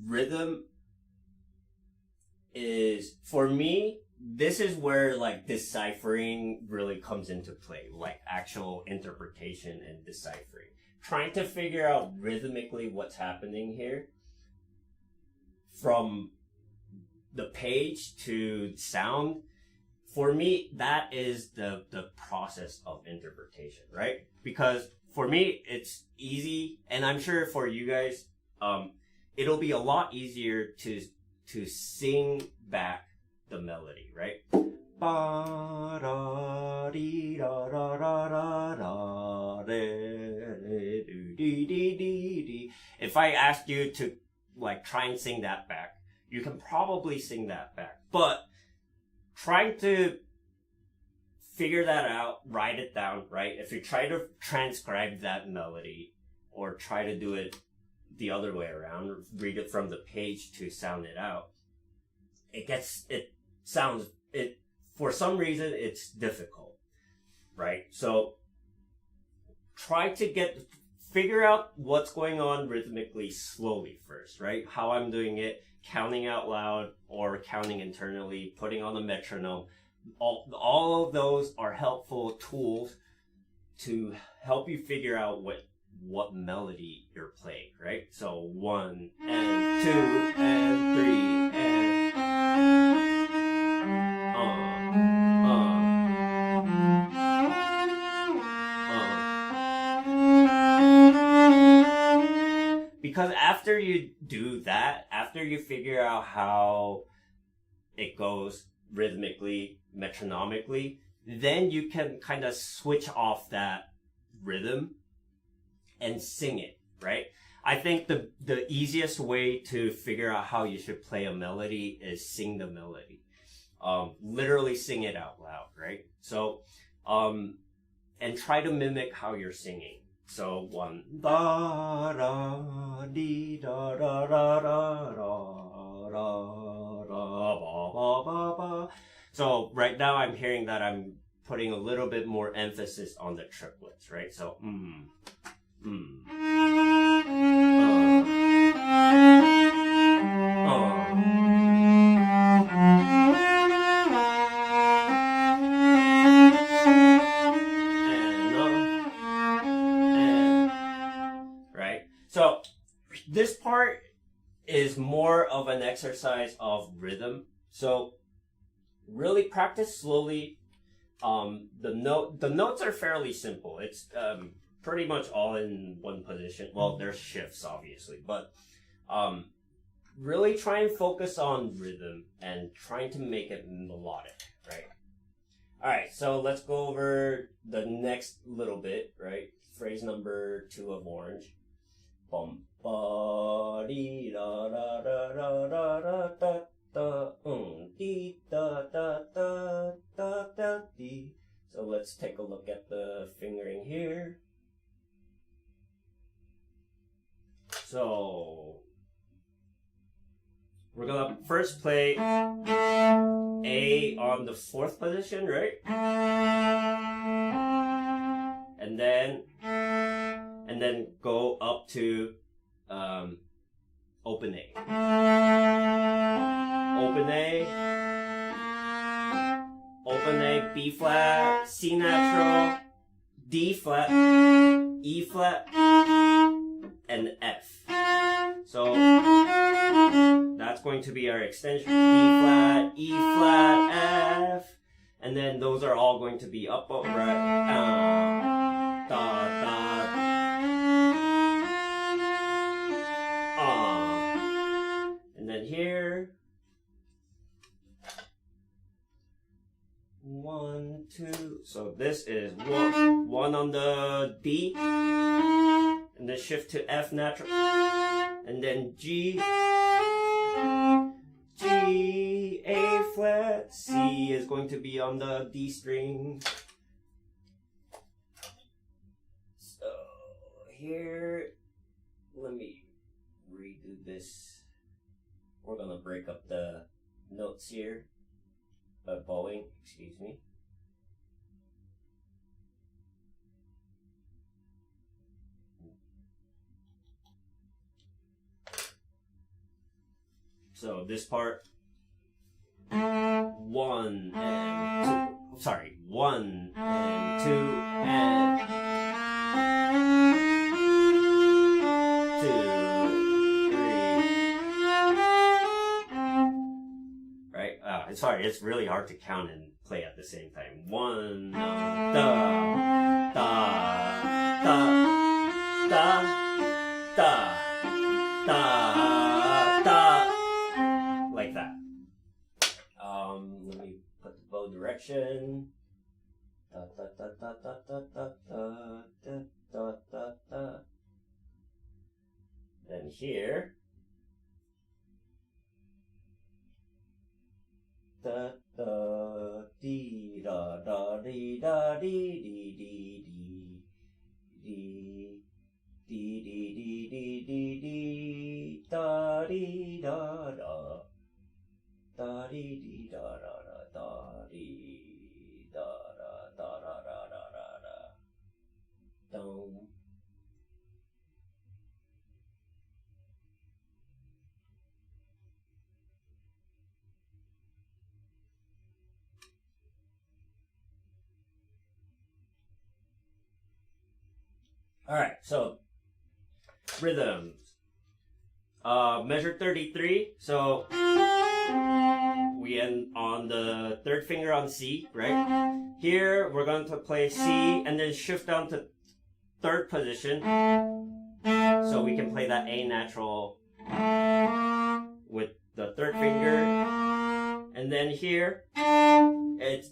rhythm is, for me, this is where like deciphering really comes into play, like actual interpretation and deciphering. Trying to figure out rhythmically what's happening here from the page to sound. For me, that is the process of interpretation, right? Because for me, it's easy, and I'm sure for you guys, it'll be a lot easier to sing back the melody, right? ba da dee da da da da da de dee dee dee dee. If I asked you to like try and sing that back, you can probably sing that back. But trying to figure that out, write it down, right? If you try to transcribe that melody or try to do it the other way around, read it from the page to sound it out, for some reason, it's difficult, right? So try to figure out what's going on rhythmically slowly first, right? How I'm doing it, counting out loud or counting internally, putting on the metronome. All of those are helpful tools to help you figure out what melody you're playing, right? So 1 and 2 and 3 and because after you do that, after you figure out how it goes rhythmically, metronomically, then you can kind of switch off that rhythm and sing it, right? I think the easiest way to figure out how you should play a melody is sing the melody. Literally sing it out loud, right? So, and try to mimic how you're singing. So 1 da da dee da da da da da da ba ba ba ba. So right now I'm hearing that I'm putting a little bit more emphasis on the triplets, right? So So this part is more of an exercise of rhythm. So really practice slowly. The notes are fairly simple. It's pretty much all in one position. Well, there's shifts obviously, but really try and focus on rhythm and trying to make it melodic, right? All right, so let's go over the next little bit, right? Phrase number 2 of Orange. Bum ba dee da da da da da da da dee da da da da da dee. So let's take a look at the fingering here. So we're gonna first play A on the 4th position, right? And then go up to open A. Open A, open A, B flat, C natural, D flat, E flat, and F. So that's going to be our extension. D flat, E flat, F, and then those are all going to be up, right, da, da, and then here, 1, 2. So this is one on the D, and then shift to F natural, and then G, A flat, C is going to be on the D string. So here, let me redo this. We're gonna break up the notes here. Bowing, excuse me. So this part, 1 and 2. Sorry, 1 and 2 and 2, 3. Right? Sorry, it's really hard to count and play at the same time. 1, da, da, da, da, da, da, da, like that. Let me put the bow directly direction. Da, da, da, da, da, da, da, da, da, da, da. Then here, da da dee da da dee da dee dee dee dee dee dee dee dee dee dee da dee da da da dee dee da da da da dee da da da da da da da da dum. Alright, so rhythms. Measure 33, so we end on the third finger on C, right? Here we're going to play C and then shift down to third position, so we can play that A natural with the third finger. And then here,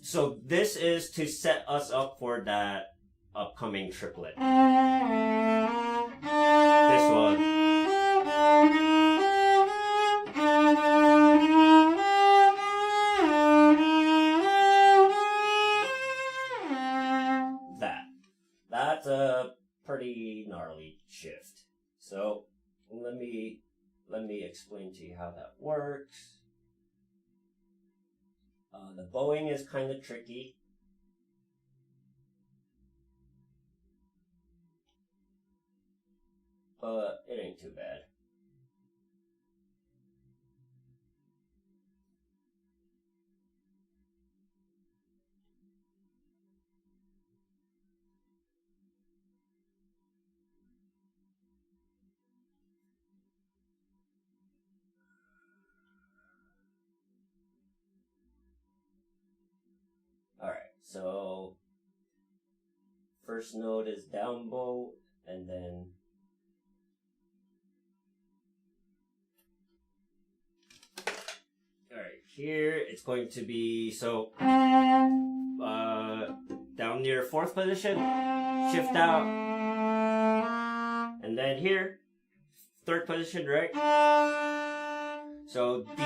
so this is to set us up for that upcoming triplet. This one. That's a pretty gnarly shift. So let me explain to you how that works. The bowing is kind of tricky. But it ain't too bad. Alright, so first note is down bow, and then here it's going to be, so down near fourth position, shift out, and then here, third position, right? So D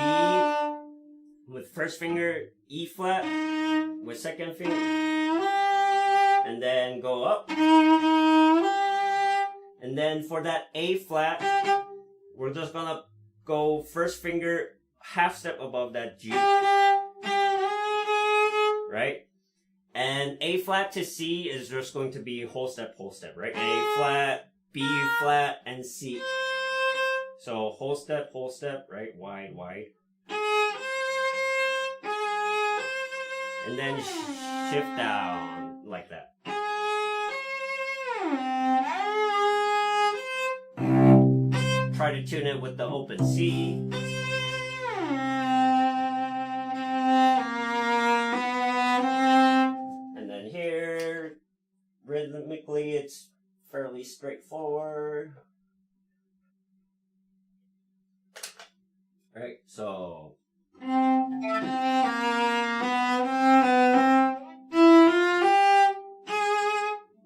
with first finger, E flat with second finger, and then go up. And then for that A flat, we're just gonna go first finger half step above that G, right? And A flat to C is just going to be whole step, right? A flat, B flat, and C. So whole step, right? Wide, wide. And then shift down like that. Try to tune it with the open C. Rhythmically, it's fairly straightforward. Right, so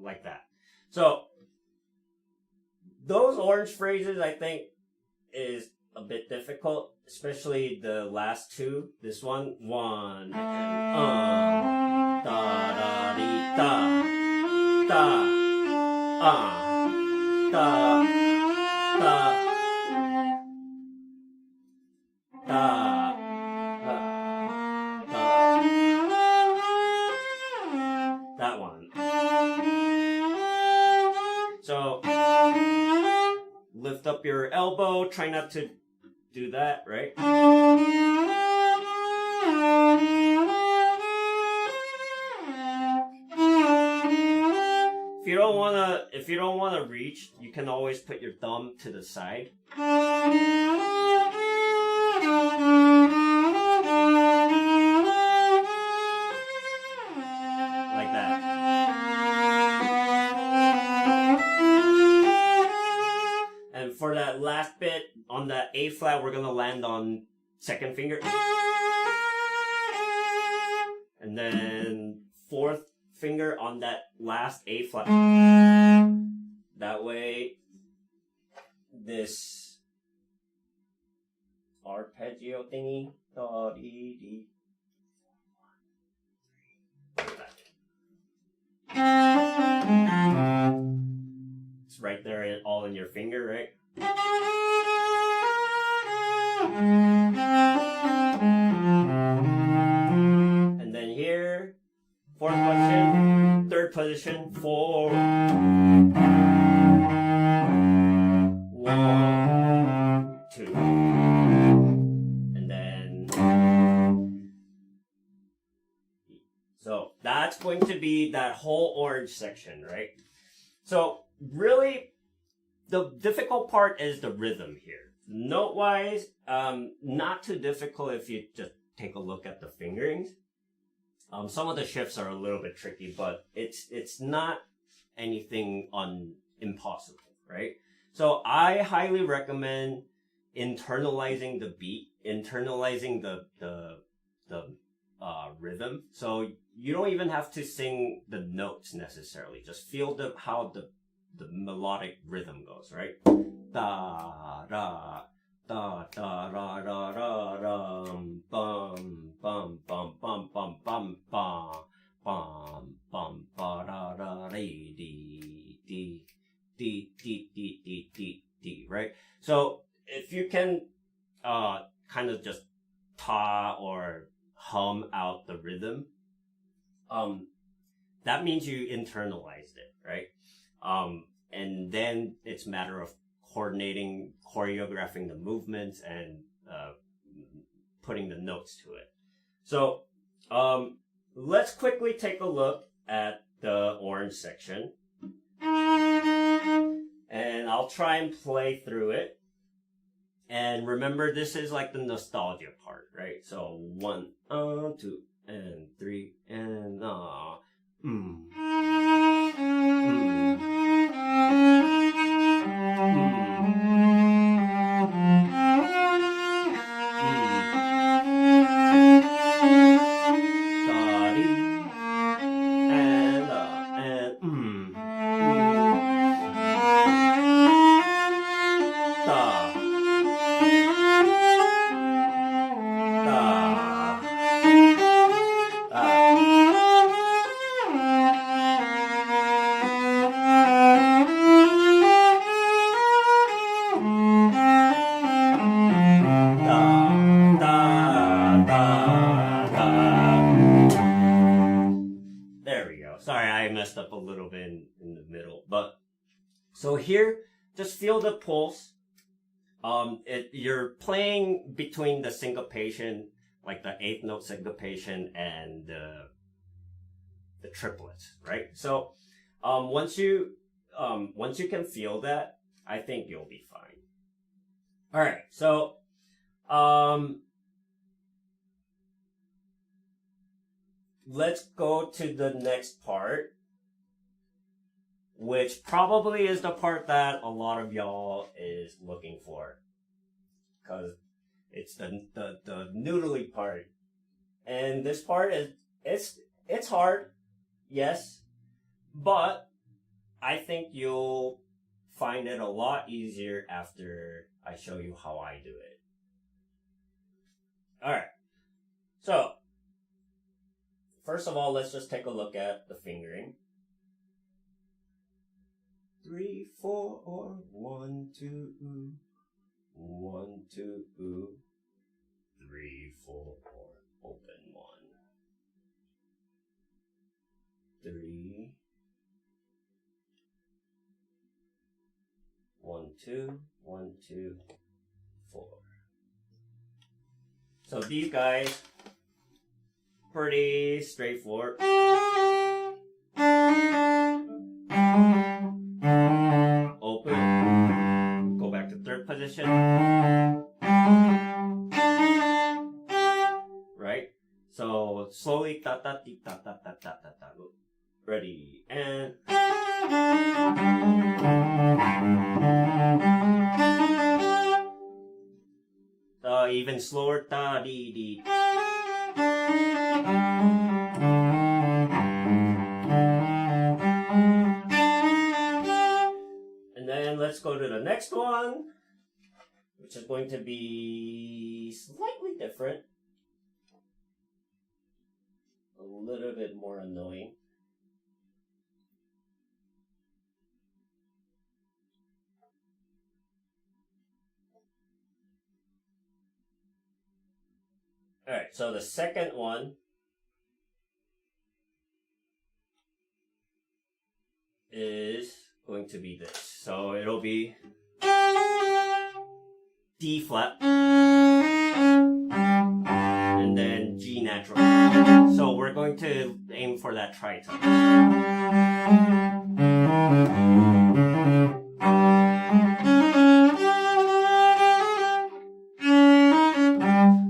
like that. So those orange phrases, I think, is a bit difficult, especially the last two. This one, da da dee da. Da, da, da, da, that one. So, lift up your elbow, try not to do that, right? If you don't wanna reach, you can always put your thumb to the side. Like that. And for that last bit, on that A flat, we're gonna land on second finger. And then fourth finger on that last A flat. That way, this arpeggio thingy, da dee dee. It's right there, all in your finger, right? And then here, fourth position, third position, 4, 1, 2, and then, so that's going to be that whole orange section, right? So really, the difficult part is the rhythm here. Note-wise, not too difficult if you just take a look at the fingerings. Some of the shifts are a little bit tricky, but it's not anything impossible, right? So I highly recommend internalizing the beat, internalizing the rhythm. So you don't even have to sing the notes necessarily. Just feel how the melodic rhythm goes, right? Da da da da ra ra ra ram bum bum bum bum bum bum bum bum bum ba ra ra re di di di di di di di di, right? So if you can kind of just ta or hum out the rhythm, that means you internalized it, right? And then it's a matter of choreographing the movements and putting the notes to it. So let's quickly take a look at the orange section. And I'll try and play through it. And remember, this is like the nostalgia part, right? So 1, 2, and 3, and Sorry, I messed up a little bit in the middle, but so here, just feel the pulse. You're playing between the syncopation, like the 8th note syncopation, and the triplets, right? So, once you can feel that, I think you'll be fine. All right, so, let's go to the next part, which probably is the part that a lot of y'all is looking for, because it's the noodly part. And this part it's hard, yes, but I think you'll find it a lot easier after I show you how I do it. Alright, so first of all, let's just take a look at the fingering. 3, 4, or 1, 2, 1, 2, 3, 4, or open 1, 3, 1, 2, 1, 2, 4. So these guys, pretty straightforward. Open. Go back to third position. Right? So slowly ta ta ti ta ta ta ta ta ta. Ready and even slower ta dee dee. let's go to the next one, which is going to be slightly different. A little bit more annoying. Alright, so the second one is going to be this. So it'll be D flat and then G natural. So we're going to aim for that tritone.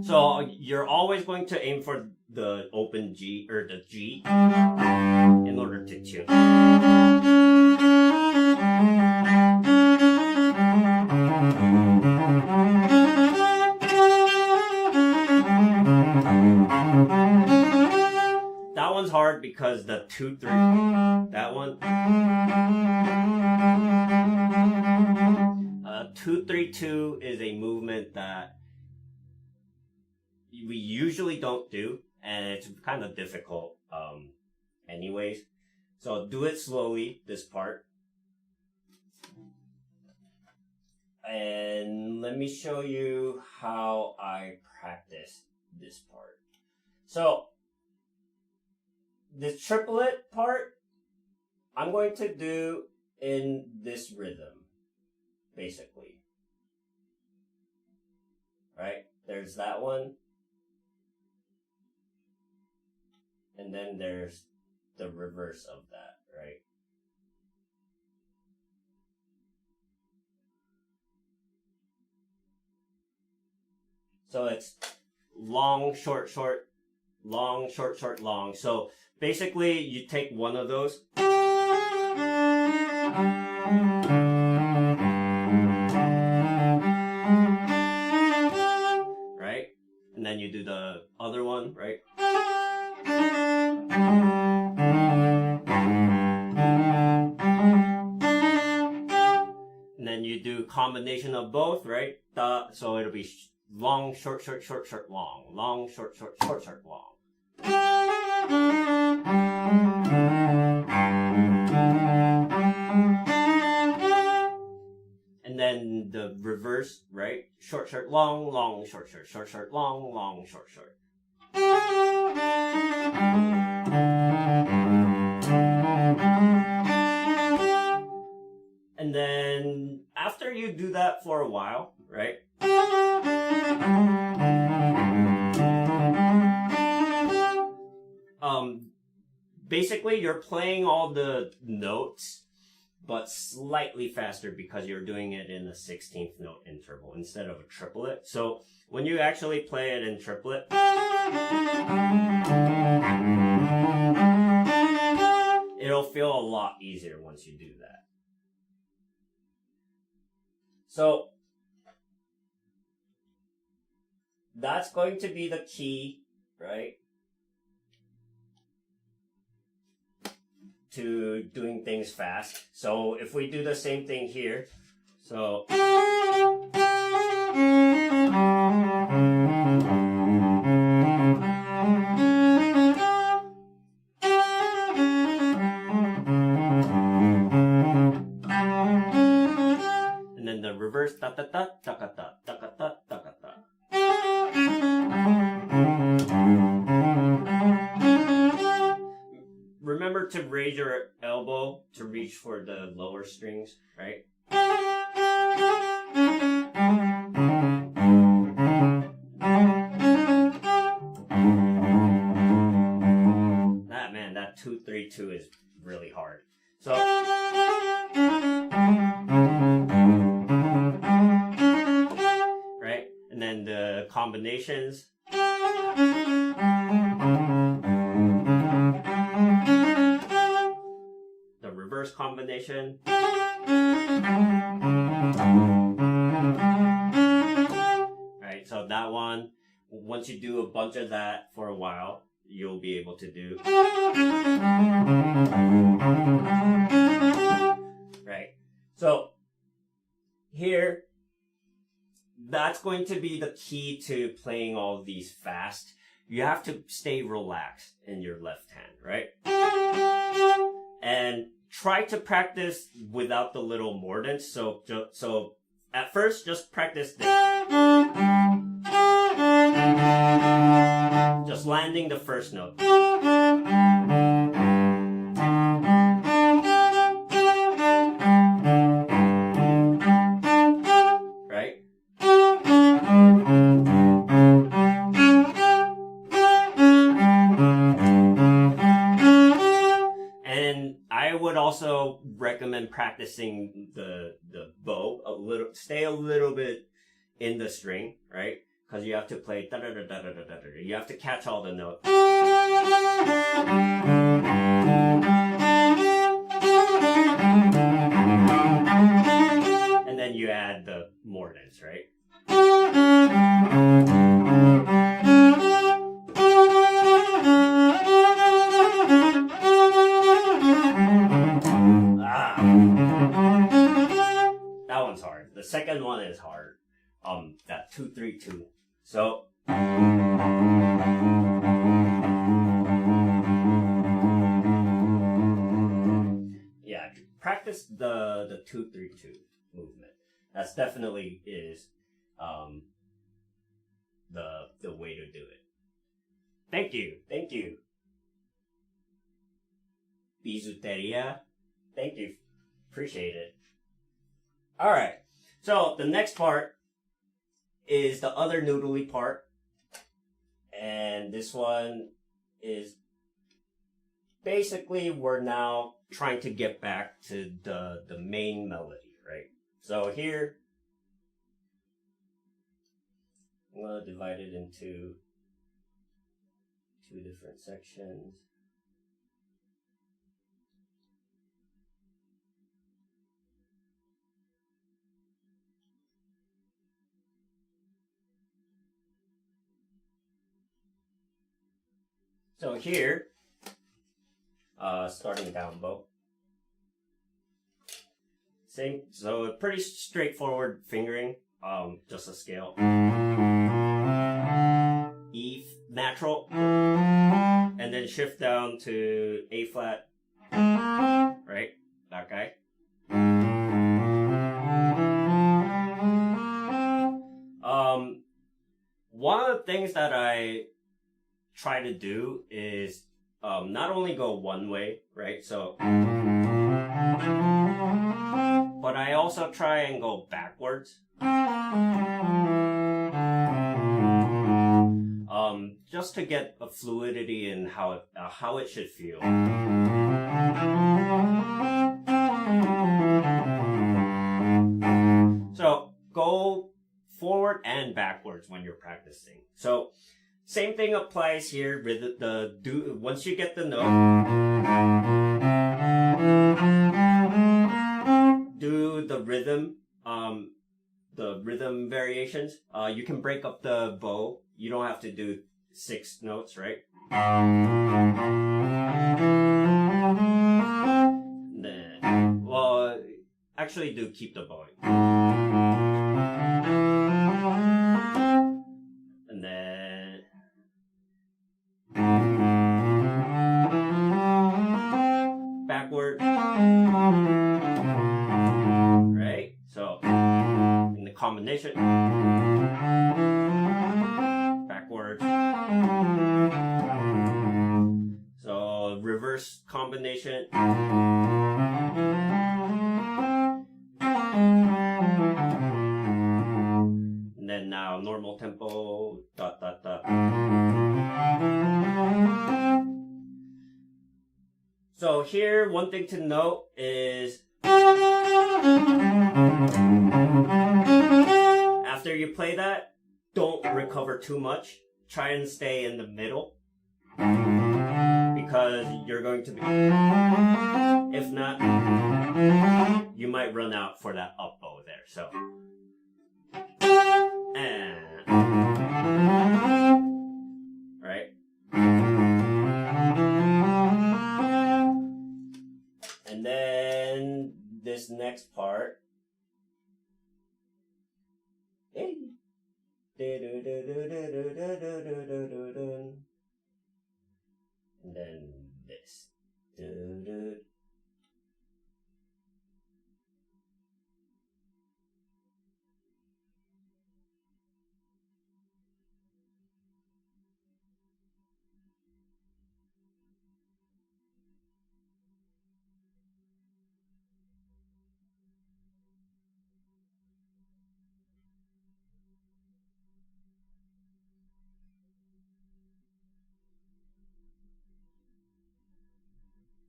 So you're always going to aim for the open G or the G in order to tune. That one's hard because the 2-3, that one, 2-3-2 is a movement that we usually don't do, and it's kind of difficult anyways. So do it slowly, this part. And let me show you how I practice this part. So the triplet part, I'm going to do in this rhythm, basically. Right? There's that one. And then there's the reverse of that, right? So it's long, short, short, long, short, short, long. So basically you take one of those. Right? And then you do the other one, right? And then you do combination of both, right? So it'll be long, short, short, short, short, long. Long, short, short, short, short, long. And then the reverse, right? Short, short, long, long, short, short, short, short, long, long, short, short. And then after you do that for a while, right? Basically you're playing all the notes, but slightly faster because you're doing it in a 16th note interval instead of a triplet. So when you actually play it in triplet, it'll feel a lot easier once you do that. So that's going to be the key, right, to doing things fast. So if we do the same thing here, so and then the reverse ta ta ta ta ta ta ta ta ta ta ta. Remember to raise your elbow to reach for the lower strings, right? That 2-3-2 is really hard. So right? And then the combinations. The reverse combination. Right, so that one, once you do a bunch of that for a while, you'll be able to do. Right, so here, that's going to be the key to playing all of these fast. You have to stay relaxed in your left hand, right? And try to practice without the little mordents. So at first, just practice this. Just landing the first note. Right? And I would also recommend practicing the bow a little, stay a little bit in the string, right? Because you have to play da da da da da da da. You have to catch all the notes. And then you add the mordents, right? That one's hard. The second one is hard. That 2-3-2. So yeah, practice the 2-3-2 movement. That's definitely is the way to do it. Thank you. Bisuteria. Thank you. Appreciate it. Alright. So the next part is the other noodly part. And this one is basically we're now trying to get back to the main melody, right? So here I'm going to divide it into two different sections. So here, starting down bow. Same, so pretty straightforward fingering, just a scale. E natural, and then shift down to A flat, right? That guy. One of the things that I try to do is not only go one way, right? So, but I also try and go backwards. Just to get a fluidity in how it should feel. So go forward and backwards when you're practicing. So same thing applies here with once you get the note, do the rhythm variations. You can break up the bow. You don't have to do 6 notes, right? Then, well, actually do keep the bow. And then backward, right? So in the combination, backward. So reverse combination. And then now normal tempo, dot, dot, dot. So here, one thing to note is after you play that, don't recover too much. Try and stay in the middle because you're going to be, if not, you might run out for that up bow there. So, and, right? And then this next part And then this.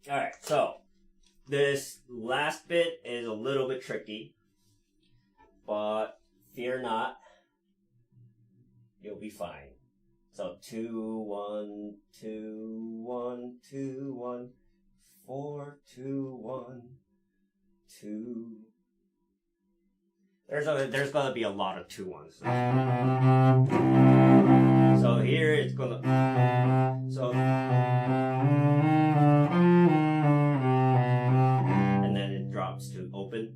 Alright, so this last bit is a little bit tricky, but fear not, you'll be fine. So 2 1 2 1 2 1 4 2 1 2. There's gonna be a lot of 2 1s. So here it's gonna and then it drops to open.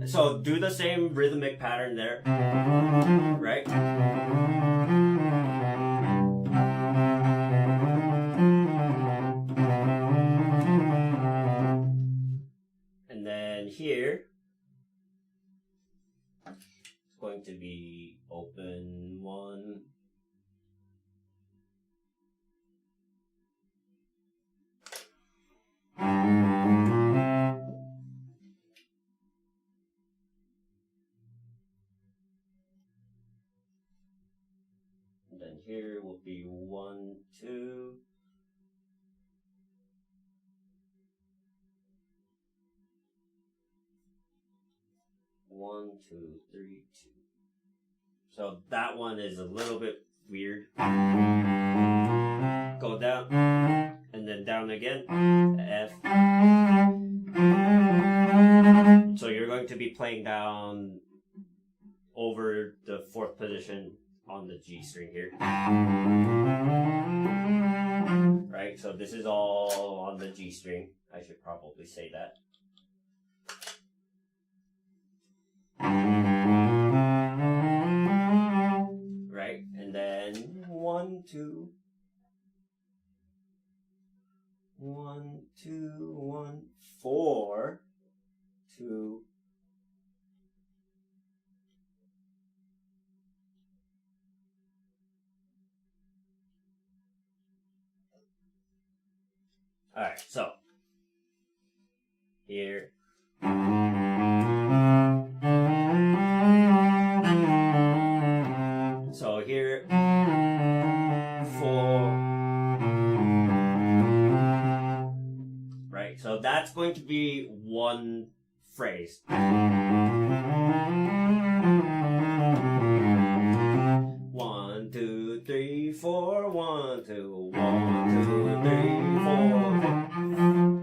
So do the same rhythmic pattern there, right? And then here, it's going to be open 1. And then here will be 1 2. 1 2 3 2. So that one is a little bit weird. Go down, and then down again. F. So you're going to be playing down over the 4th position on the G string here. Right, so this is all on the G string. I should probably say that. Right, and then 1 2 1 2 1 4 2. All right, so here. So here, 4, right? So that's going to be one phrase. 1 2 3 4 1 2 1 2 3 4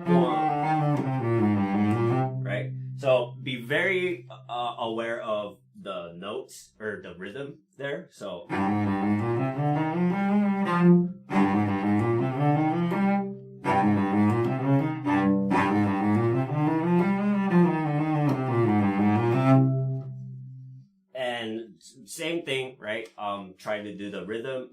1. Right? So be very aware of the notes or the rhythm there. So and same thing, right? Try to do the rhythm.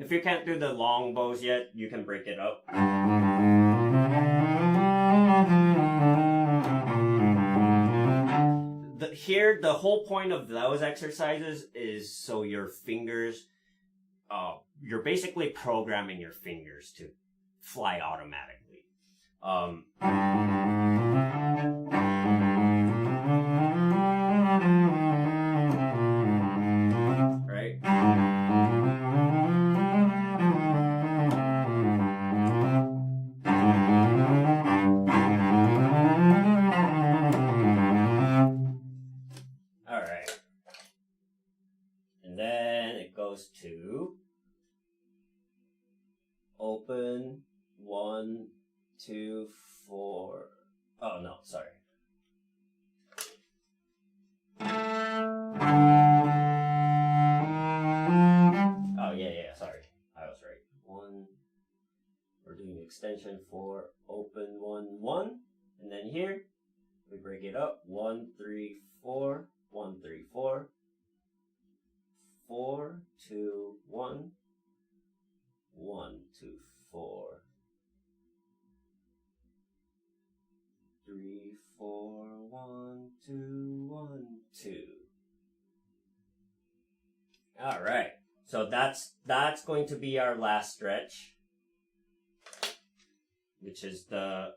If you can't do the long bows yet, you can break it up. Here, the whole point of those exercises is so your fingers, you're basically programming your fingers to fly automatically. Right? Alright. And then it goes to open 1 2 4. Oh no, sorry. Oh yeah, sorry. I was right. we're doing extension 4, open 1, 1, and then here we break it up 1, 3, 4, 1, 3, 4, 4, 2, 1, 1, 2, 4, 3, 4, 1, 2, 1, 2. All right, so that's going to be our last stretch, which is the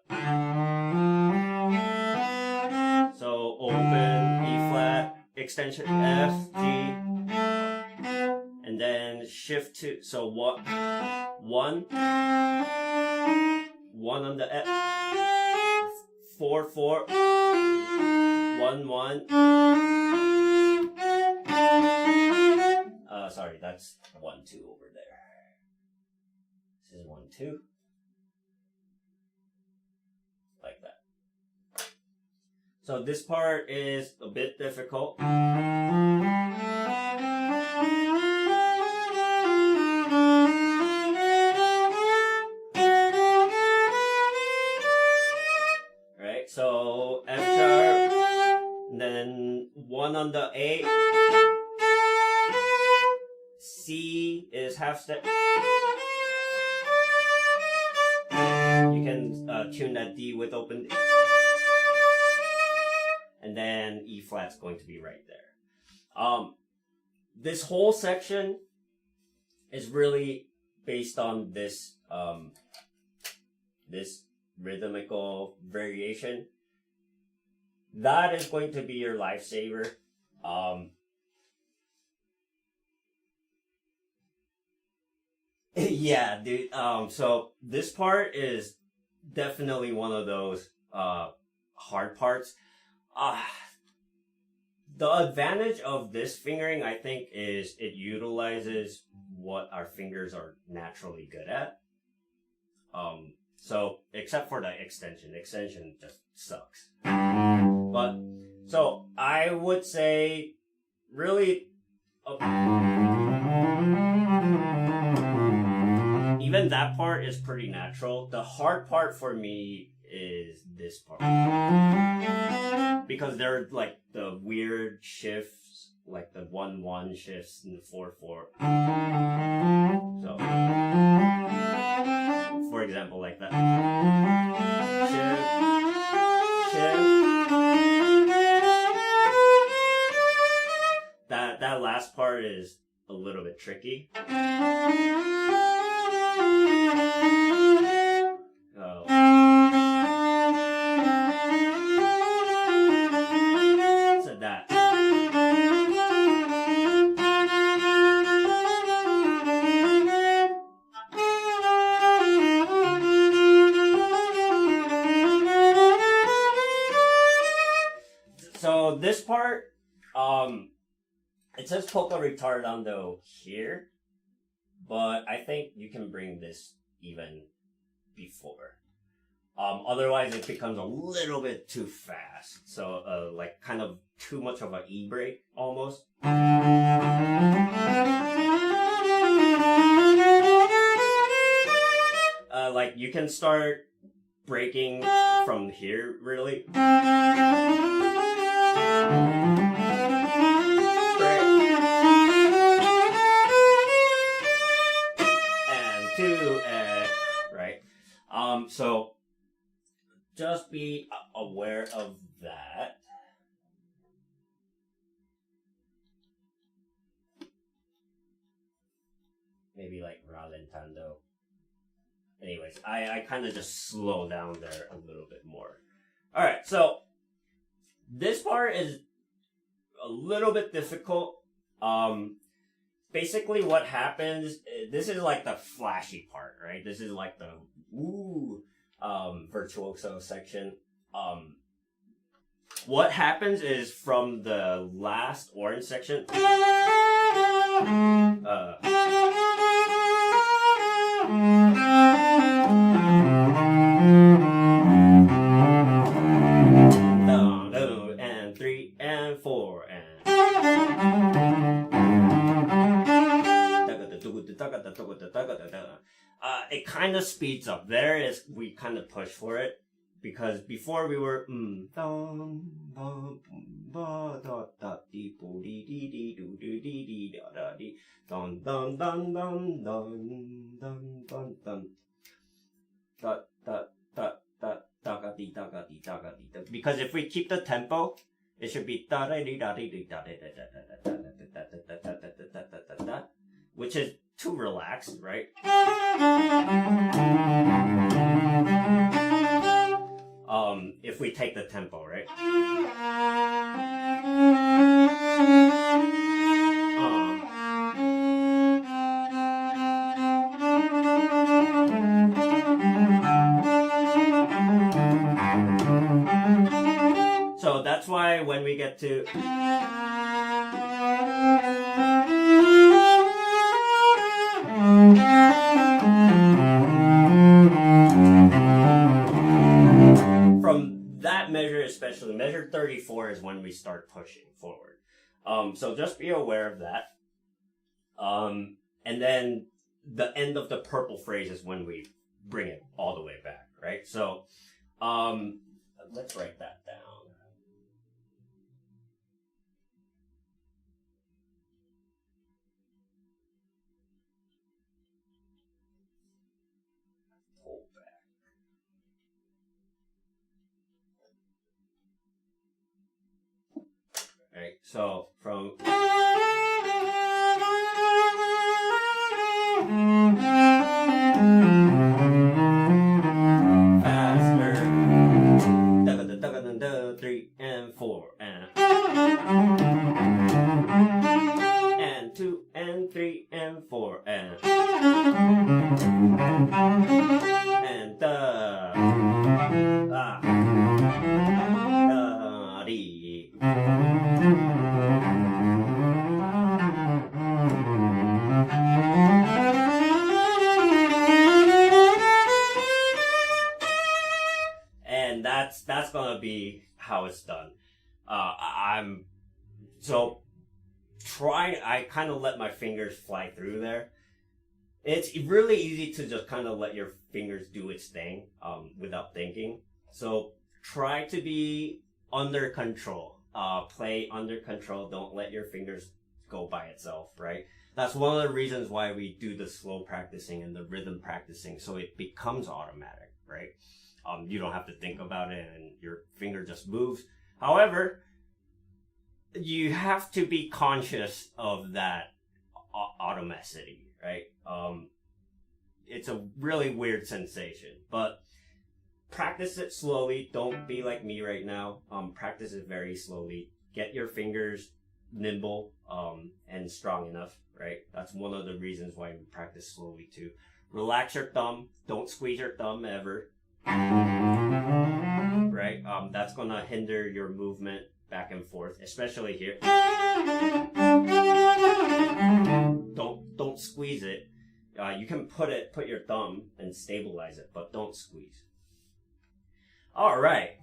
so open E flat, extension F, G, and then shift to so what 1 on the F, 4 4 1 1. Sorry, that's 1 2 over there. This is 1 2. Like that. So this part is a bit difficult. Right, so F sharp, and then 1 on the A. C is half step. You can tune that D with open D. And then E flat's going to be right there. This whole section is really based on this this rhythmical variation. That is going to be your lifesaver. Yeah, dude. So this part is definitely one of those hard parts. The advantage of this fingering, I think, is it utilizes what our fingers are naturally good at. So except for the extension just sucks. But so I would say, really. Even that part is pretty natural. The hard part for me is this part. Because they're like the weird shifts, like the 1 1 shifts and the 4 4. So, for example, like that. Shift, shift. That last part is a little bit tricky. So this part, it says polka ritardando here, but I think you can bring this even before. Otherwise it becomes a little bit too fast. So, like kind of too much of an E break almost. Like you can start breaking from here, really. And 2, right? So just be aware of that. Maybe like rallentando. Anyways, I kind of just slow down there a little bit more. Alright, so this part is a little bit difficult. Basically what happens, this is like the flashy part, right? This is like the virtuoso section. What happens is from the last orange section, and 3 and 4 and it kind kind of speeds up. There is, we kind of push for it. Because before we were because if we keep the tempo, it should be which is too relaxed, right? If we take the tempo, right? So that's why when we get to from that measure, especially measure 34 is when we start pushing forward. So just be aware of that. And then the end of the purple phrase is when we bring it all the way back, right? So let's write that down. Pull back. Right, so from faster, 3 and 4 and 2 and 3 and 4 and and that's gonna be how it's done. I kind of let my fingers fly through there. It's really easy to just kind of let your fingers do its thing without thinking. So try to be under control. Play under control. Don't let your fingers go by itself, right? That's one of the reasons why we do the slow practicing and the rhythm practicing, so it becomes automatic, right? You don't have to think about it and your finger just moves. However, you have to be conscious of that automaticity, right? It's a really weird sensation, but practice it slowly. Don't be like me right now. Practice it very slowly. Get your fingers nimble and strong enough, right? That's one of the reasons why we practice slowly too. Relax your thumb. Don't squeeze your thumb ever. Right? That's gonna hinder your movement back and forth, especially here. Don't squeeze it. You can put your thumb and stabilize it, but don't squeeze. All right.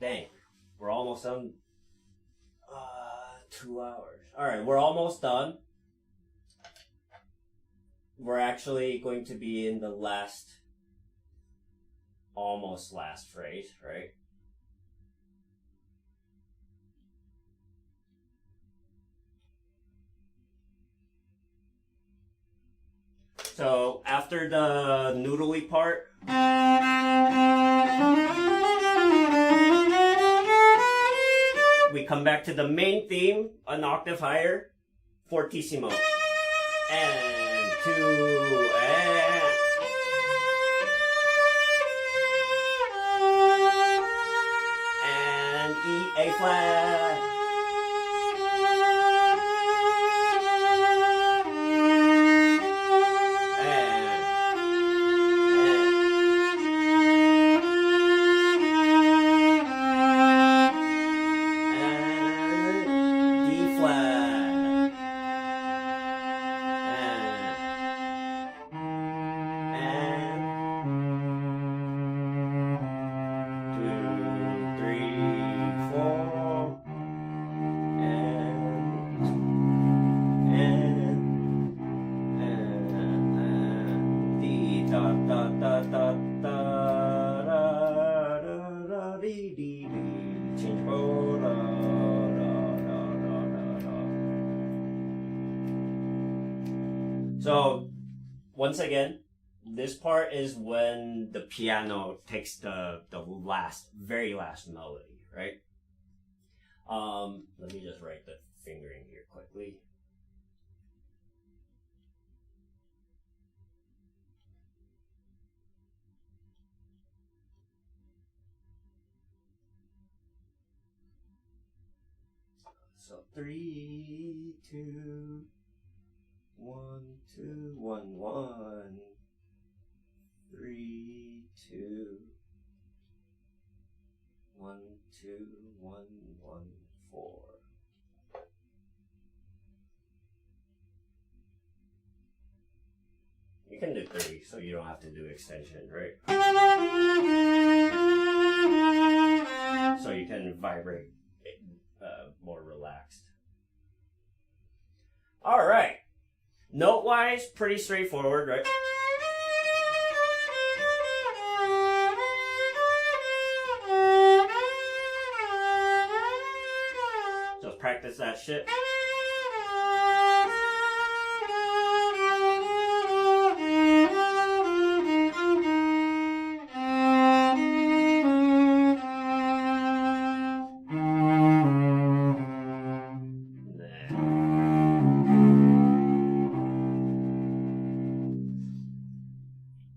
Dang, we're almost done. 2 hours. All right, we're almost done. We're actually going to be in the almost last phrase, right? So after the noodly part, we come back to the main theme, an octave higher, fortissimo, and 2 and E, A flat. once again, this part is when the piano takes the very last melody, right? Let me just write the fingering here quickly. So 3, 2, 1, 2, 1, 1. 3, 2, 1, 2, 1, 1, 4. You can do 3, so you don't have to do extension, right? So you can vibrate more relaxed. All right. Note-wise, pretty straightforward, right? Just practice that shit.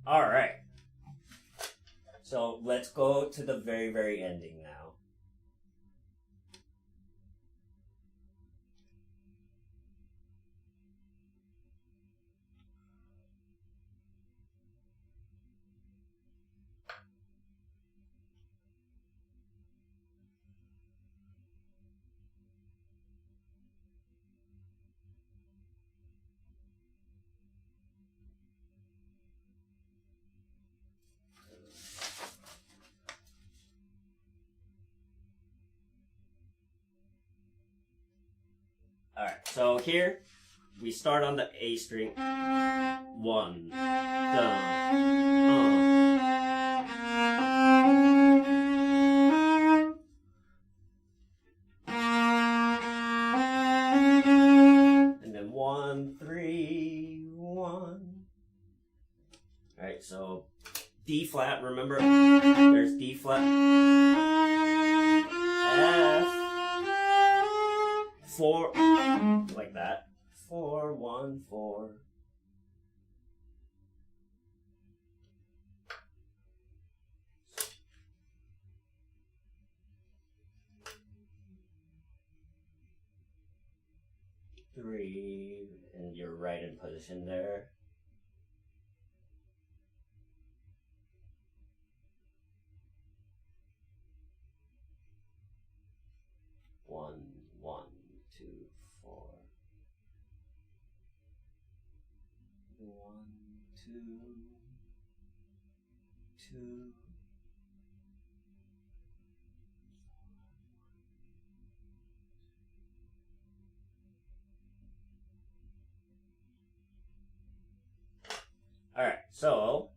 All right. So let's go to the very, very ending now. Alright, so here we start on the A string. 1, and then 1, 3, 1. Alright, so D flat, remember there's D flat, F, 4, like that. 4, 1, 4. Three, and you're right in position there. One, 2, 4. 1, 2, 2. All right, so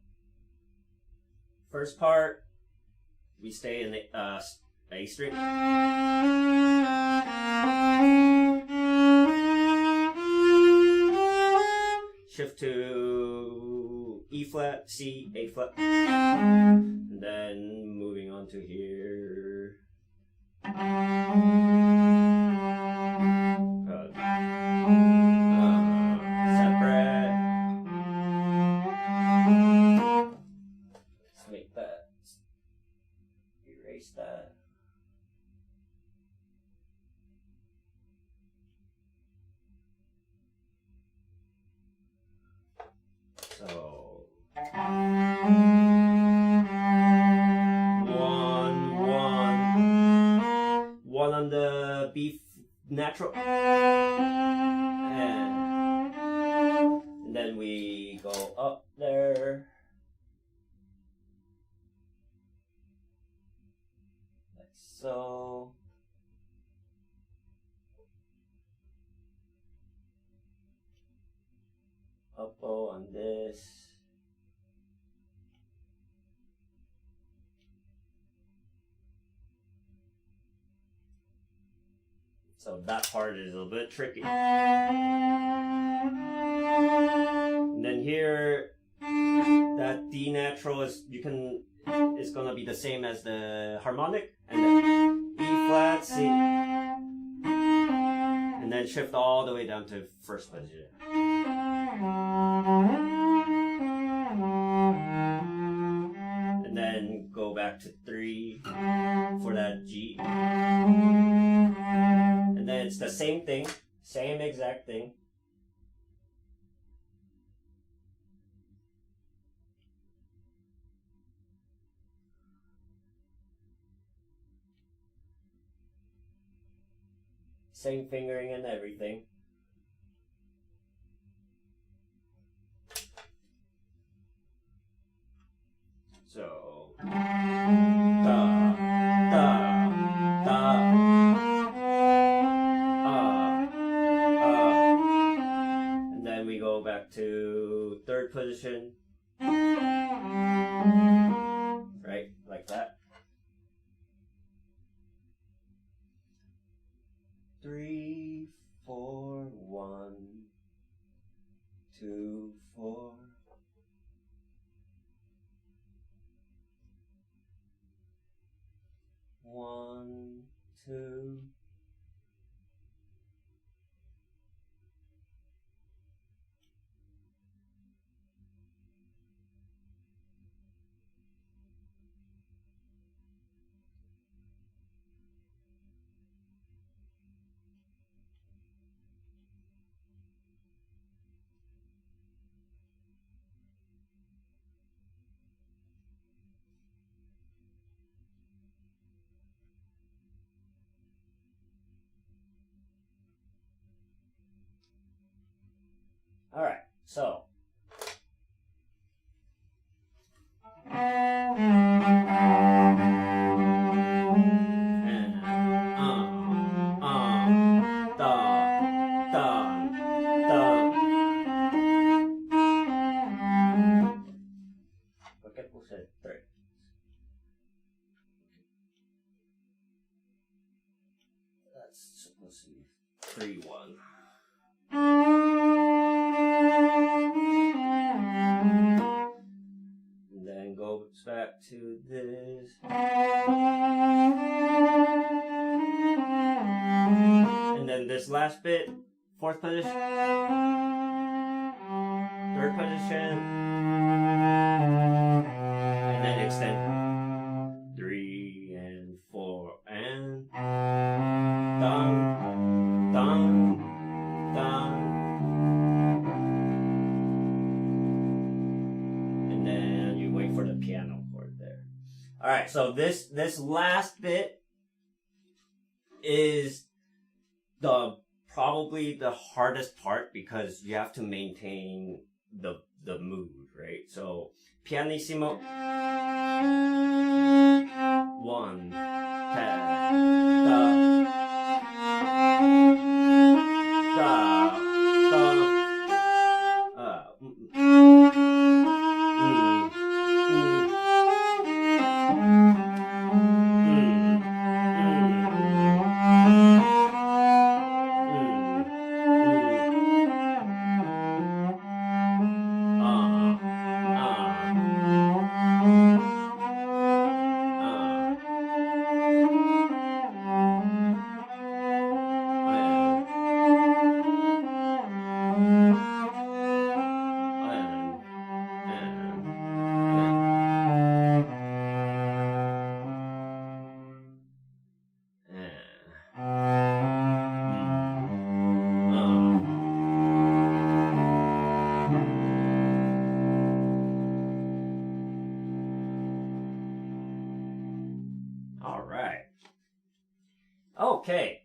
first part, we stay in the A string. Shift to E flat, C, A flat, and then moving on to here. Separate. Let's make that. Erase that. So 1, 1 on the B natural, and then we go up there, like so. Up bow on this. So that part is a little bit tricky. And then here, that D natural is gonna be the same as the harmonic, and then E flat, C, and then shift all the way down to first position. And then go back to 3 for that G. And then it's the same thing, same exact thing. Same fingering and everything. So, da, da, da, and then we go back to third position, right, like that. 3, 4, 1, 2, 4. One, two. All right, so. ¿Por qué puse 3? That's supposed to be 3, 1. And then goes back to this. And then this last bit, 4th position, 3rd position, and then extend 3 and 4 and down, down, down, and then you wait for the piano chord there. All right, so this last bit is probably the hardest part because you have to maintain the mood, right? So pianissimo, 1, ta, da, da, All right. Okay.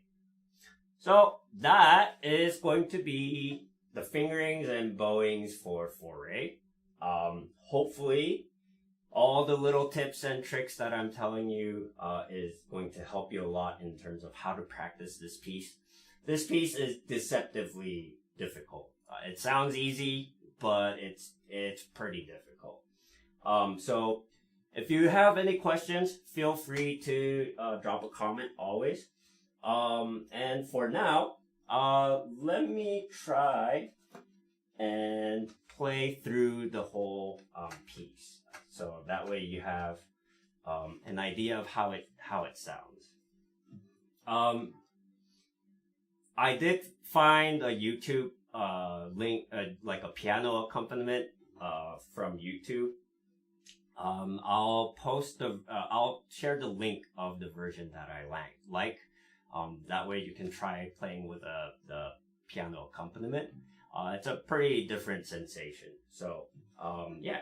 So that is going to be the fingerings and bowings for Faure. Hopefully, all the little tips and tricks that I'm telling you is going to help you a lot in terms of how to practice this piece. This piece is deceptively difficult. It sounds easy, but it's pretty difficult. So if you have any questions, feel free to drop a comment always. And for now, let me try and play through the whole piece, so that way you have an idea of how it sounds. I did find a YouTube link, like a piano accompaniment from YouTube. I'll share the link of the version that I like. That way you can try playing with the piano accompaniment. It's a pretty different sensation. So, yeah.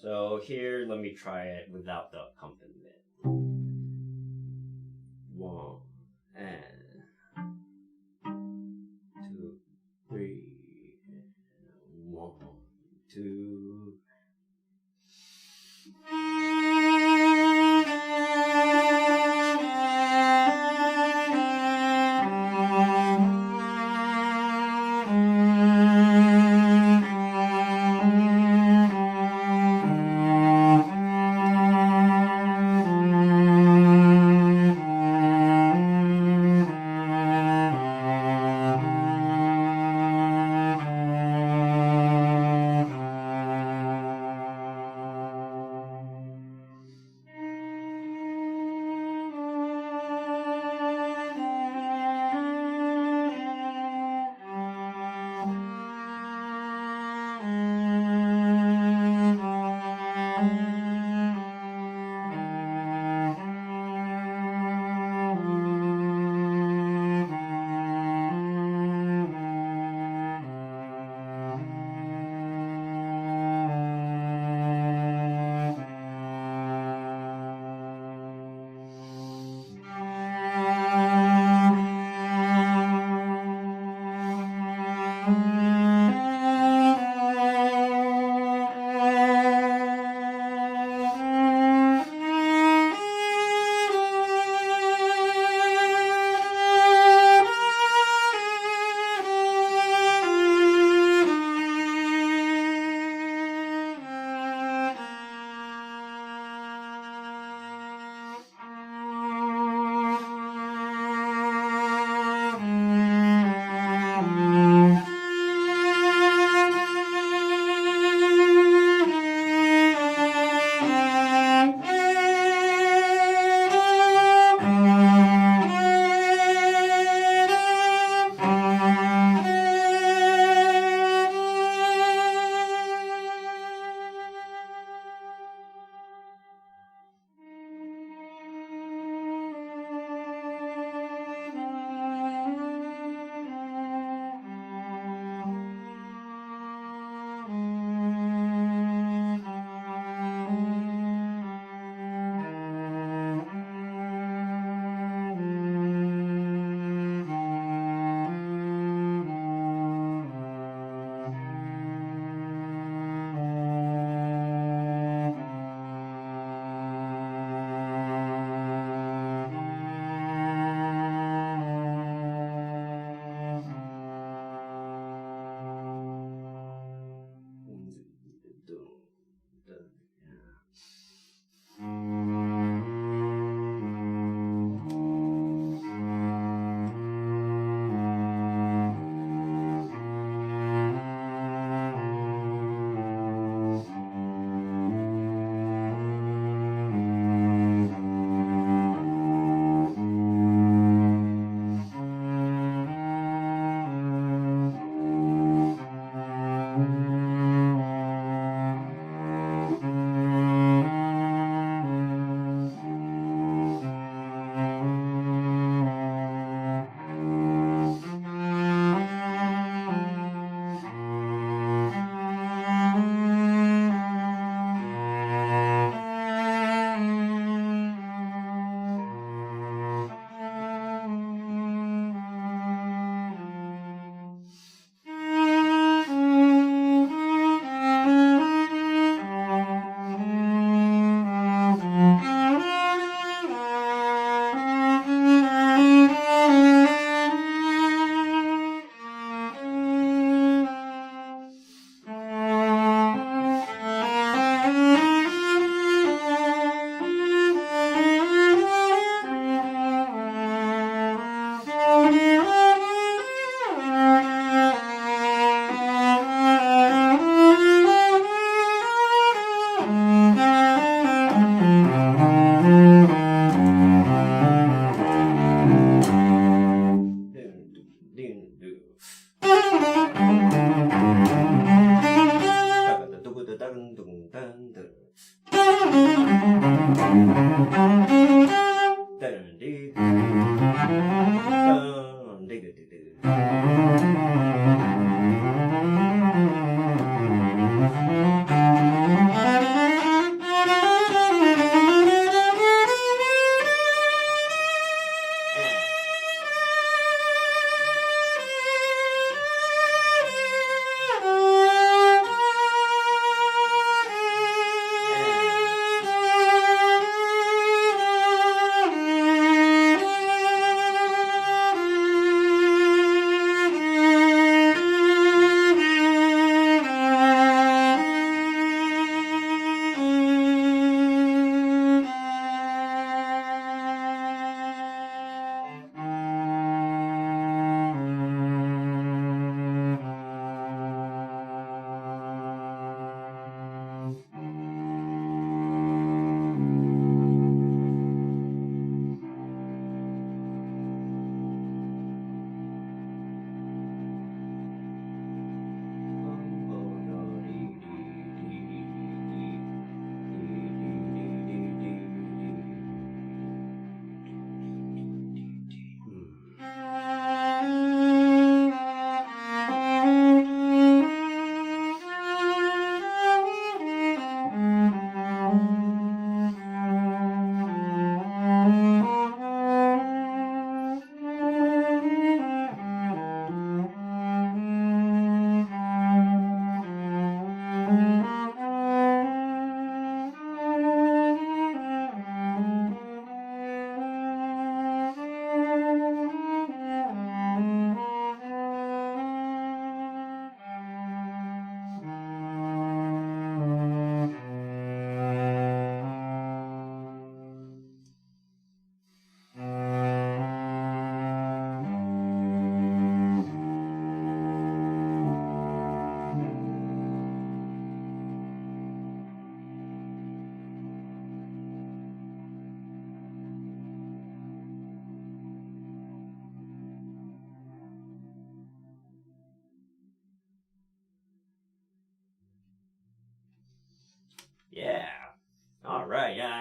So here, let me try it without the accompaniment. 1 and 2, 3, 1, 2.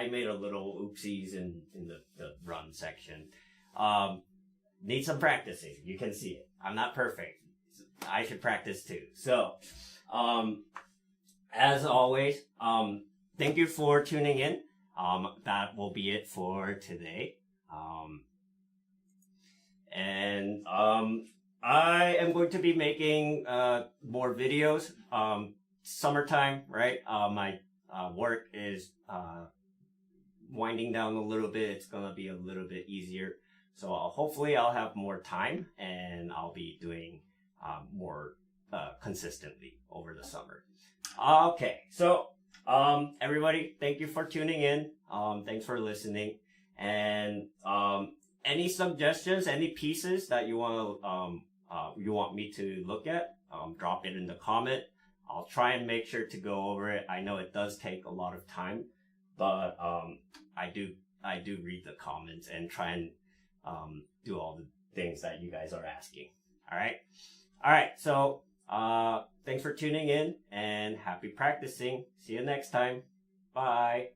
I made a little oopsies in the run section. Need some practicing. You can see it. I'm not perfect. I should practice too. So, as always, thank you for tuning in. That will be it for today. I am going to be making more videos. Summertime, right? My work is winding down a little bit. It's gonna be a little bit easier. So hopefully I'll have more time and I'll be doing more consistently over the summer. Okay, so everybody, thank you for tuning in. Thanks for listening. And any suggestions, any pieces that you want me to look at, drop it in the comment. I'll try and make sure to go over it. I know it does take a lot of time, but I do read the comments and try and do all the things that you guys are asking. All right. So thanks for tuning in and happy practicing. See you next time. Bye.